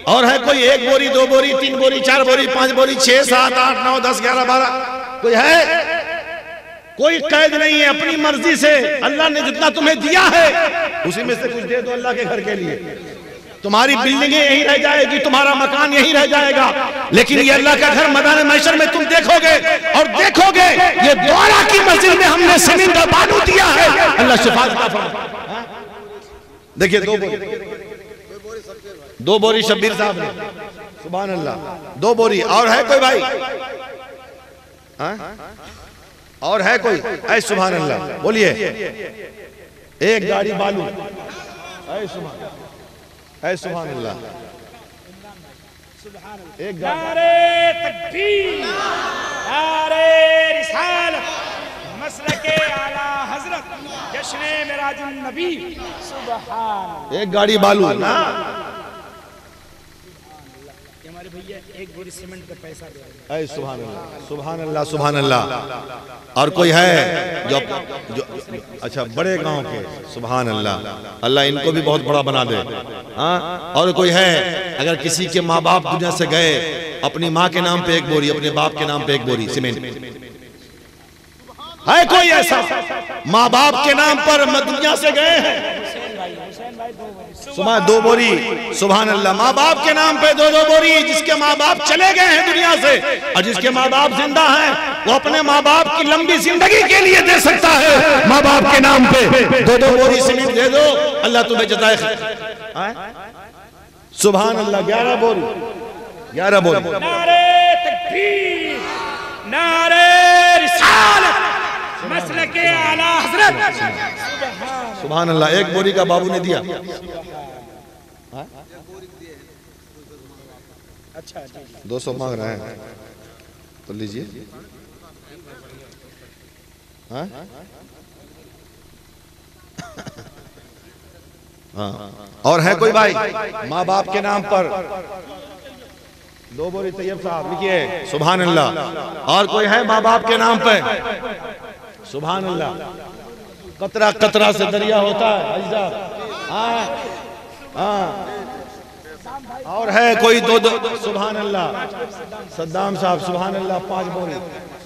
और है कोई? 1 बोरी, 2 बोरी, 3 बोरी, 4 बोरी, 5 बोरी, 6, 7, 8, 9, 10, 11, 12? कोई है? कोई कैद नहीं है, अपनी मर्जी से अल्लाह ने जितना तुम्हें दिया है उसी में से कुछ दे दो अल्लाह के घर के लिए। तुम्हारी बिल्डिंगें यहीं रह जाएगी, तुम्हारा मकान यहीं रह जाएगा, लेकिन ये अल्लाह का घर मैदान महशर में तुम देखोगे और देखोगे ये द्वारा की मस्जिद में हमने सीमेंट का बालू दिया है। अल्लाह शिफात का फरमाए। देखिए 2 बोरी शब्बीर साहब ने, सुभान अल्लाह, 2 बोरी। और है कोई भाई? हाँ? और है कोई? ऐ सुभान अल्लाह, बोलिए। 1 गाड़ी बालू, ऐ सुभान अल्लाह, 1 गाड़ी। नारे तकबीर, नारे रिसालत मसलके आला हजरत जश्न मेराजुन नबी। सुभान, 1 गाड़ी बालू ना, हमारे भैया 1 बोरी सीमेंट का पैसा दे रहे हैं। ऐ सुभान अल्लाह सुभान अल्लाह सुभान अल्लाह। और कोई है जो अच्छा बड़े गांव के? सुभान अल्लाह, अल्लाह इनको भी बहुत बड़ा बना दे। हाँ, और कोई है? अगर किसी के माँ बाप दुनिया से गए, अपनी माँ के नाम पे 1 बोरी, अपने बाप के नाम पे 1 बोरी सीमेंट? है कोई ऐसा? माँ बाप के नाम पर दुनिया से गए हैं, सुबह 2 बोरी, सुभान अल्लाह। माँ बाप के नाम पे 2-2 बोरी। जिसके माँ बाप चले गए हैं दुनिया से और जिसके माँ बाप जिंदा हैं, वो अपने माँ बाप की लंबी जिंदगी के लिए दे सकता है। माँ बाप के नाम पे 2-2 बोरी सीमेंट दे दो, अल्लाह तुम्हें जताए। सुभान अल्लाह, 11 बोरी, 11 बोरी। नारे तकबीर, नारे रिसालत मसलके आला हजरत। सुभान अल्लाह, 1 बोरी का बाबू ने दिया। अच्छा 200 मांग रहे हैं तो लीजिए। हाँ हाँ, और है कोई भाई? माँ बाप के नाम पर 2 बोरी तैयब साहब लिखिए, सुभान अल्लाह। और कोई है माँ बाप के नाम पे? सुभान अल्लाह। कतरा कतरा से दरिया होता है अजीजा। हाँ हाँ, और है कोई? 2 सुभान अल्लाह। सद्दाम साहब, सुभान अल्लाह, 5 बोरी,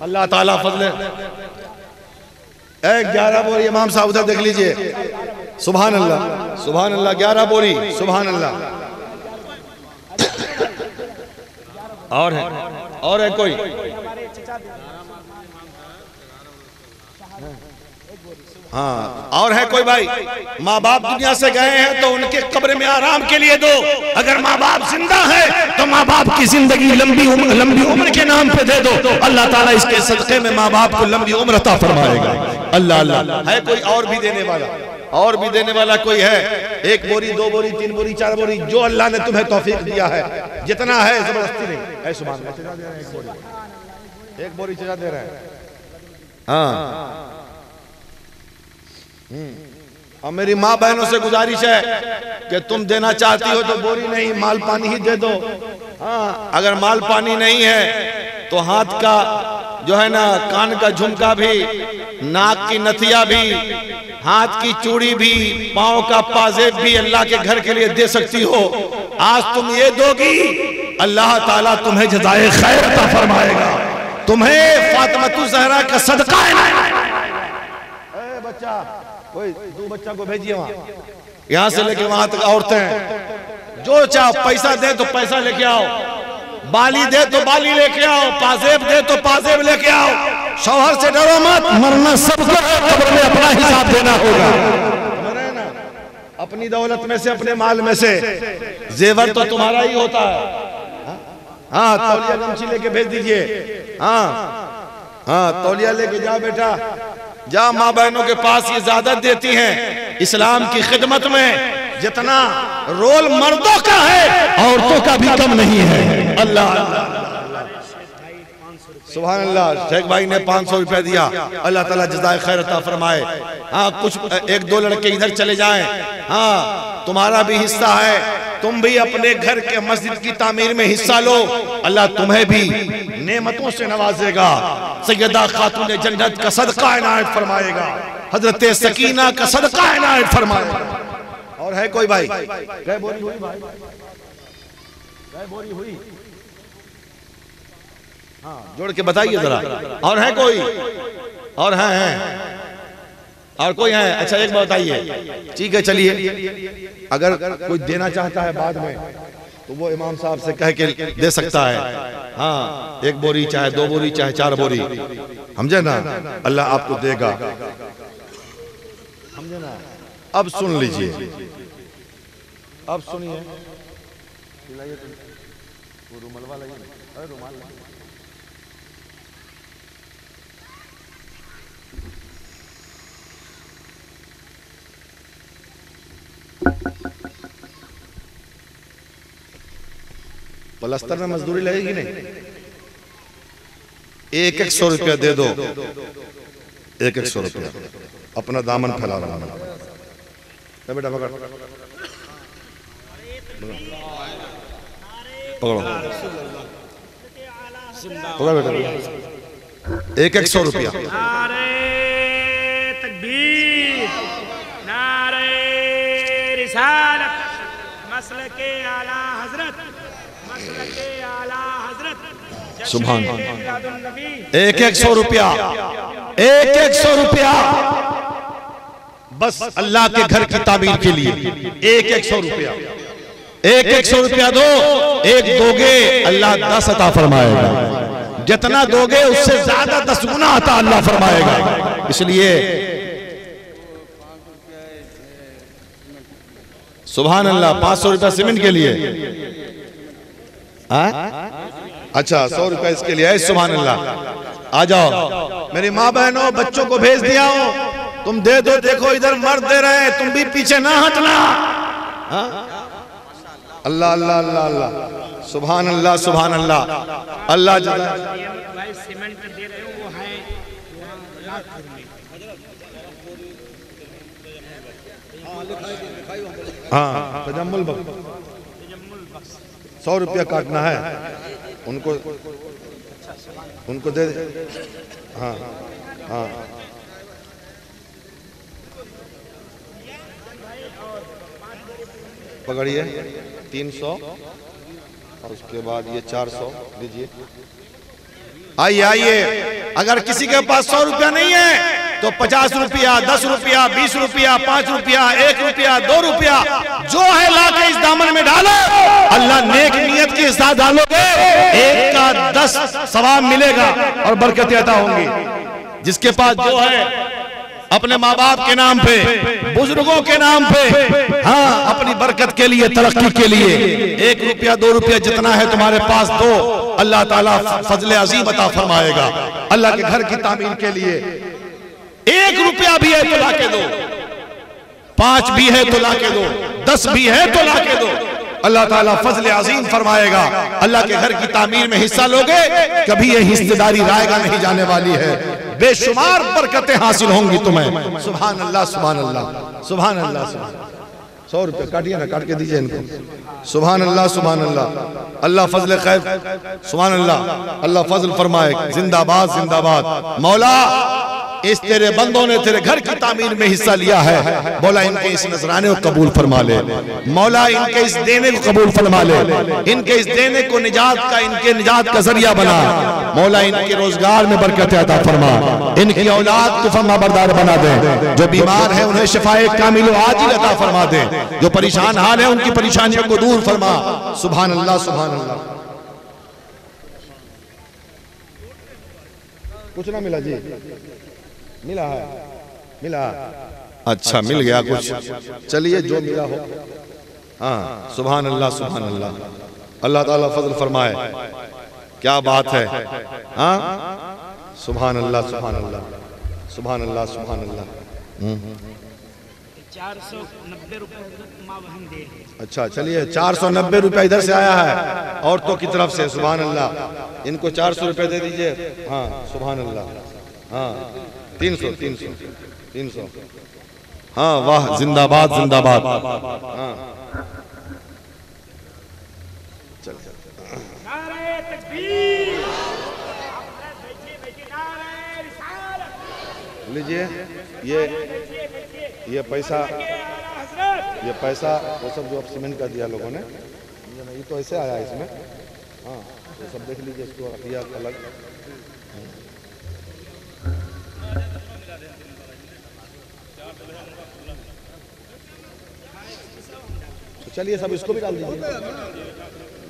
अल्लाह ताला फजले। 11 बोरी। इमाम साहब उधर देख लीजिए, सुभान अल्लाह, सुभान अल्लाह। 11 बोरी, सुभान अल्लाह। और है कोई? हाँ, और है कोई भाई? माँ बाप दुनिया से गए हैं तो उनके कब्र में आराम के लिए दो। अगर माँ बाप जिंदा है तो माँ बाप की जिंदगी लंबी उम्र के नाम पे दे दो। अल्लाह ताला इसके सदक़े में माँ बाप को लंबी उम्र अता फरमाएगा। अल्लाह अल्लाह। है कोई और भी देने वाला? और भी देने वाला कोई है? 1 बोरी, 2 बोरी, 3 बोरी, 4 बोरी, जो अल्लाह ने तुम्हें तौफीक दिया है, जितना है, जबरदस्ती नहीं है। सुभान अल्लाह। 1 बोरी चला दे रहे हैं। हाँ, और मेरी माँ बहनों से गुजारिश है कि तुम देना चाहती हो तो बोरी नहीं, माल पानी ही दे दो। हाँ, अगर माल पानी नहीं है तो हाथ का जो है ना, कान का झुमका भी, नाक की नथिया भी, हाथ की चूड़ी भी, पांव का पाजेब भी अल्लाह के घर के लिए दे सकती हो। आज तुम ये दोगी, अल्लाह ताला तुम्हें जज़ाए खैर अता फरमाएगा। तुम्हें फातिमा ज़हरा का सदका है। बच्चा कोई 2 बच्चा को भेजिए वहां, यहां से लेके वहां तक औरतें जो चाहो, पैसा दे तो पैसा लेके आओ, बाली दे तो बाली लेके आओ, पाजेब दे तो पाजेब लेके आओ। शौहर से डरो मत, मरना सबको कब्र में अपना हिसाब देना होगा। ना, अपनी दौलत में से, अपने माल में से जेवर तो तुम्हारा ही होता है। हाँ, तौलिया गमछी लेके भेज दीजिए। हाँ, तौलिया लेके जाओ बेटा, जा। माँ बहनों के पास ये ज्यादा देती हैं इस्लाम की खिदमत में। जितना रोल मर्दों का है, औरतों का भी कम नहीं है। अल्लाह सुभान अल्लाह। शेख भाई ने 500 रुपया दिया, अल्लाह ताला जज़ाए खैर अता फरमाए। हाँ, कुछ 1-2 लड़के इधर चले जाएं। हाँ, तुम्हारा भी हिस्सा है, तुम भी अपने घर के मस्जिद की तामीर में हिस्सा लो। अल्लाह तुम्हें भी नेमतों से नवाजेगा। सैयदा खातून जन्नत का सदका इनायत फरमाएगा, हजरत सकीना का सदका इनायत फरमाएगा। और है कोई भाई? गए बोरी हुई भाई? गए बोरी हुई? हाँ, जोड़ के बताइए जरा। और है कोई? और है? और कोई है? अच्छा, एक बात बताइए। ठीक है, चलिए। अगर कोई देना चाहता है बाद में तो वो इमाम साहब से कह के दे सकता है। हाँ, 1 बोरी चाहे 2 बोरी चाहे 4 बोरी, समझे ना? अल्लाह आपको देगा, समझे ना? अब सुन लीजिए, अब सुनिए। पलस्तर में मजदूरी लगेगी नहीं? 1-1 100 रुपया दे दो। 1-1 100 रुपया अपना दामन फैला रहा है। बेटा पकड़, पकड़ो, पकड़ बेटा। 1-1 100 रुपया। नारे तकबीर, नारे रिसालत, मसलके आला हजरत, मसलके आला हजरत। सुभान। 1-1 100 रुपया, 1-1 100 रुपया बस अल्लाह के घर की तामीर के लिए। 1-1 100 रुपया, 1-1 100 रुपया दो। 1 दोगे अल्लाह 10 अता फरमाएगा। जितना दोगे उससे ज्यादा 10 गुना अता अल्लाह फरमाएगा। इसलिए सुभान अल्लाह। 500 रुपया सीमेंट के लिए। अच्छा, 100 रुपया इसके लिए है। सुभान अल्लाह। आ जाओ मेरी माँ बहनों, बच्चों को भेज दिया हो, तुम दे दो। देखो इधर मर्द दे रहे हैं, तुम भी पीछे ना हटना। अल्लाह अल्लाह अल्लाह अल्लाह। सुभान अल्लाह, सुभान अल्लाह। अल्लाह सीमेंट दे रहे हो वो है हाँ, तजम्मुल बख्श 100 रुपया काटना है उनको, उनको दे। हाँ हाँ, पकड़िए। 300 और उसके बाद ये 400 दीजिए। आइए आइए, अगर किसी के पास 100 रुपया नहीं है तो 50 रुपया, 10 रुपया, 20 रुपया, 5 रुपया, 1 रुपया, 2 रुपया जो है ला के इस दामन में डालो। अल्लाह नेक नियत के साथ डालोगे, 1 का 10 सवाब मिलेगा और बरकतें अता होंगी। जिसके पास जो है अपने माँ बाप के नाम पे, बुजुर्गों के नाम पे, हाँ अपनी बरकत के लिए, तरक्की के लिए 1 रुपया 2 रुपया जितना है तुम्हारे पास दो, अल्लाह ताला फजले अजीम अता फरमाएगा। अल्लाह के घर की तामीर के लिए 1 रुपया भी है तो ला के दो, 5 भी है तो ला के दो, 10 भी है तो ला के दो, अल्लाह ताला फजले अजीम फरमाएगा। अल्लाह के घर की तामीर में हिस्सा लोगे, कभी ये हिस्सेदारी रायगा नहीं जाने वाली है, बेशुमार बरकतें हासिल होंगी तुम्हें। सुभान अल्लाह, सुभान अल्लाह, सुभान अल्लाह। 100 रुपये काटिए ना, काट के दीजिए इनको। सुभान अल्लाह, सुभान अल्लाह। अल्लाह फजल खैर, सुभान अल्लाह, अल्लाह फजल फरमाए। जिंदाबाद, जिंदाबाद। मौला इस तेरे बंदों ने तेरे घर की तामीर में हिस्सा लिया है, मौला इनके इस नजराने को कबूल फरमा ले, मौला इनके इस देने को कबूल फरमा ले, इनके इस देने को निजात का, इनके निजात का जरिया बना, मौला इनके रोजगार में बरकत अता फरमा, इनकी औलाद को फरमा बरदार बना दे, जो बीमार है उन्हें शिफाए कामिल व आजिल अता फरमा दे, जो परेशान हाल है उनकी परेशानियों को दूर फरमा। सुभान अल्लाह, सुभान अल्लाह। कुछ ना मिला जी? मिला है, मिला, अच्छा मिल गया कुछ, चलिए जो मिला हो। हाँ सुभान अल्लाह, सुभान अल्लाह। अल्लाह ताला फजल फरमाए, क्या बात है। हाँ सुभान अल्लाह, सुभान अल्लाह, सुभान अल्लाह, सुभान अल्लाह। 490 रुपए। अच्छा चलिए, 490 रुपया इधर से आया है औरतों की तरफ से। सुभान अल्लाह, इनको 400 रुपये दे दीजिए। हाँ सुभान अल्लाह। हाँ 300, 300, 300। हाँ वाह, जिंदाबाद, जिंदाबाद। हाँ चल चल। नारे तकबीर। लीजिए ये पैसा, ये पैसा वो सब जो अब सीमेंट का दिया लोगों ने, ये तो ऐसे आया इसमें। हाँ तो सब देख लीजिए, इसको दिया अलग। तो चलिए सब इसको भी डाल दीजिए,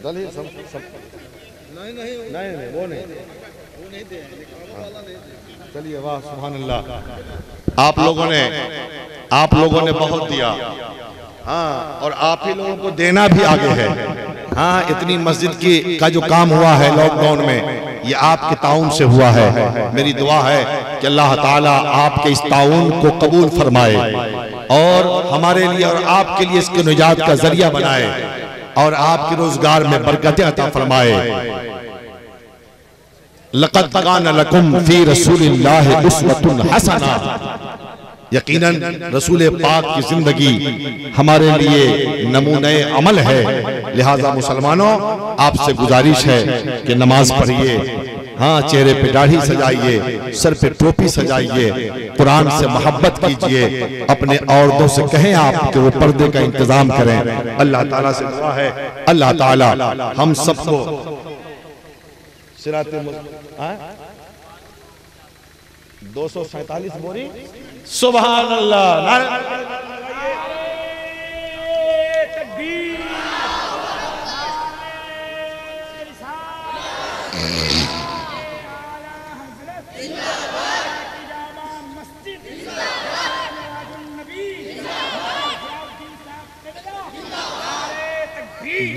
डालिए सब सब। नहीं नहीं नहीं नहीं वो नहीं, वो नहीं दे। चलिए वाह, सुभान अल्लाह। आप लोगों ने बहुत दिया। हाँ और आप ही लोगों को देना भी आगे है। हाँ इतनी मस्जिद की का जो काम हुआ है लॉकडाउन में, ये आपके ताउन से हुआ है। मेरी दुआ है कि अल्लाह ताला आपके इस ताउन को कबूल फरमाए और हमारे लिए और आपके लिए इसके निजात का जरिया बनाए और आपके रोजगार में बरकतें अता फरमाए। लक़द कान लकुम फी रसूलिल्लाहि उस्वतुन हसना। यकीनन रसूल पाक की जिंदगी हमारे लिए नमूने अमल है। लिहाजा मुसलमानों, आपसे गुजारिश है कि नमाज पढ़िए, हाँ चेहरे पे दाढ़ी सजाइए, सर पे टोपी सजाइए, कुरान से मोहब्बत कीजिए, अपने औरतों से कहें आप कि वो पर्दे का इंतजाम करें। अल्लाह ताला से दुआ है, अल्लाह ताला हम सबको सिराते 247 बोरी। सुभान अल्लाह।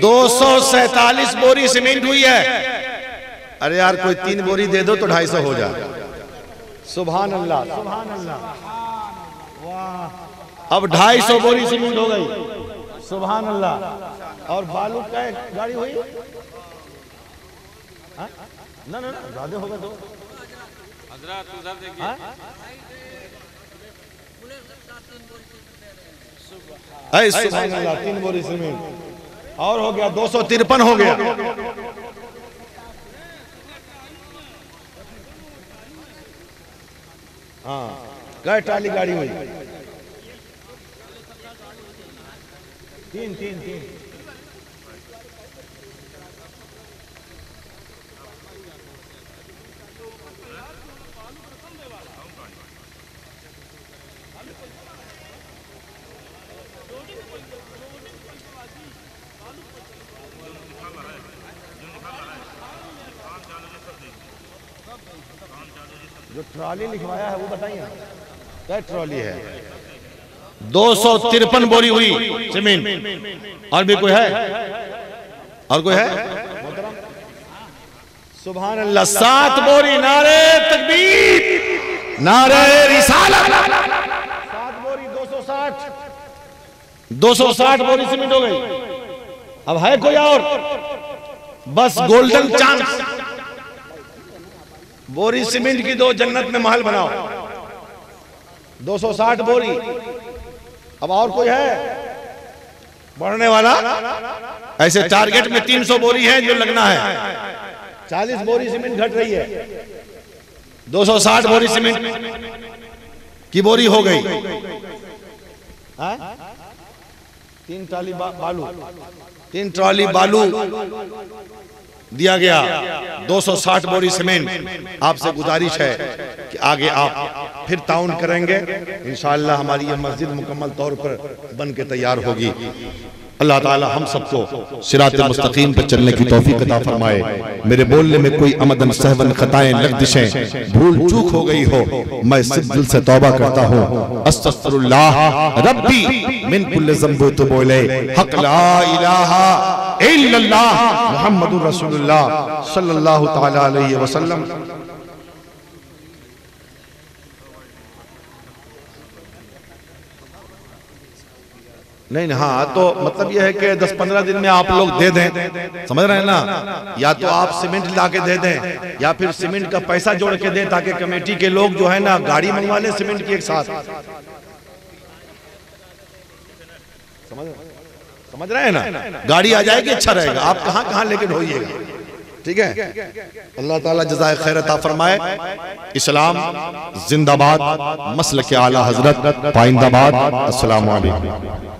दो 247 बोरी सीमेंट हुई है। अरे यार कोई 3 बोरी दे दो तो 250 हो जाए। सुभान अल्लाह, सुभान अल्लाह। वाह, अब 250 बोरी सीमेंट हो गई। सुभान अल्लाह। और बालू का गाड़ी हुई ना ना ना, ज्यादा होगा तो हजरत उधर देखिए। सुभान अल्लाह, 3 बोरी सीमेंट और हो गया 253 हो गया। हाँ कै ट्राली गाड़ी हुई? 3। जो ट्रॉली लिखवाया है वो बताइए, क्या ट्रॉली है? 253 बोरी हुई सीमेंट। और भी कोई है? और कोई है? सुभान अल्लाह। 7 बोरी। नारे तकबीर, नारे रिसालत। 7 बोरी 260 बोरी सीमेंट हो गई। अब है कोई और? बस गोल्डन चांस। बोरी सीमेंट की दो, जन्नत में महल बनाओ। 260 बोरी। अब और कोई है बढ़ने वाला? ऐसे टारगेट में 300 बोरी है जो लगना है। 40 बोरी सीमेंट घट रही है। 260 बोरी सीमेंट की बोरी हो गई। 3 ट्रॉली बालू, 3 ट्रॉली बालू दिया गया। 260 बोरी सीमेंट। आपसे गुजारिश है कि आगे आप फिर ताउन करेंगे, इंशाअल्लाह हमारी ये मस्जिद मुकम्मल तौर पर बन के तैयार होगी। अल्लाह ताला हम सबको सिरात मुस्तकीम पर चलने की तौफीक अता फरमाए। मेरे बोलने में कोई अमदन सहवन खताएं लग़ज़िशें भूल चूक हो गई हो, मैं सिर्फ दिल से तौबा करता हूँ। अस्तग़फिरुल्लाह रब्बी मिन कुल्लि ज़ंब तो बोले हक ला इलाहा इल्लल्लाह मुहम्मदुर रसूलुल्लाह सल्लल्लाहु तआला अलैहि वसल्लम। नहीं, हाँ, तो मतलब यह है कि 10-15 दिन में आप लोग दे दें, समझ रहे हैं ना? या तो आप सीमेंट ला के दे दें या फिर सीमेंट का पैसा जोड़ के दें, ताकि कमेटी के लोग जो है ना गाड़ी मंगवा लें सीमेंट की एक साथ। समझ रहे हैं ना? गाड़ी आ जाएगी, अच्छा रहेगा। आप कहाँ कहाँ लेके ढोइएगा, ठीक है? अल्लाह ताला जज़ाए खैर अता फरमाए। इस्लाम जिंदाबाद, मसलक आला हजरत पाइंदाबाद। अस्सलामु अलैकुम।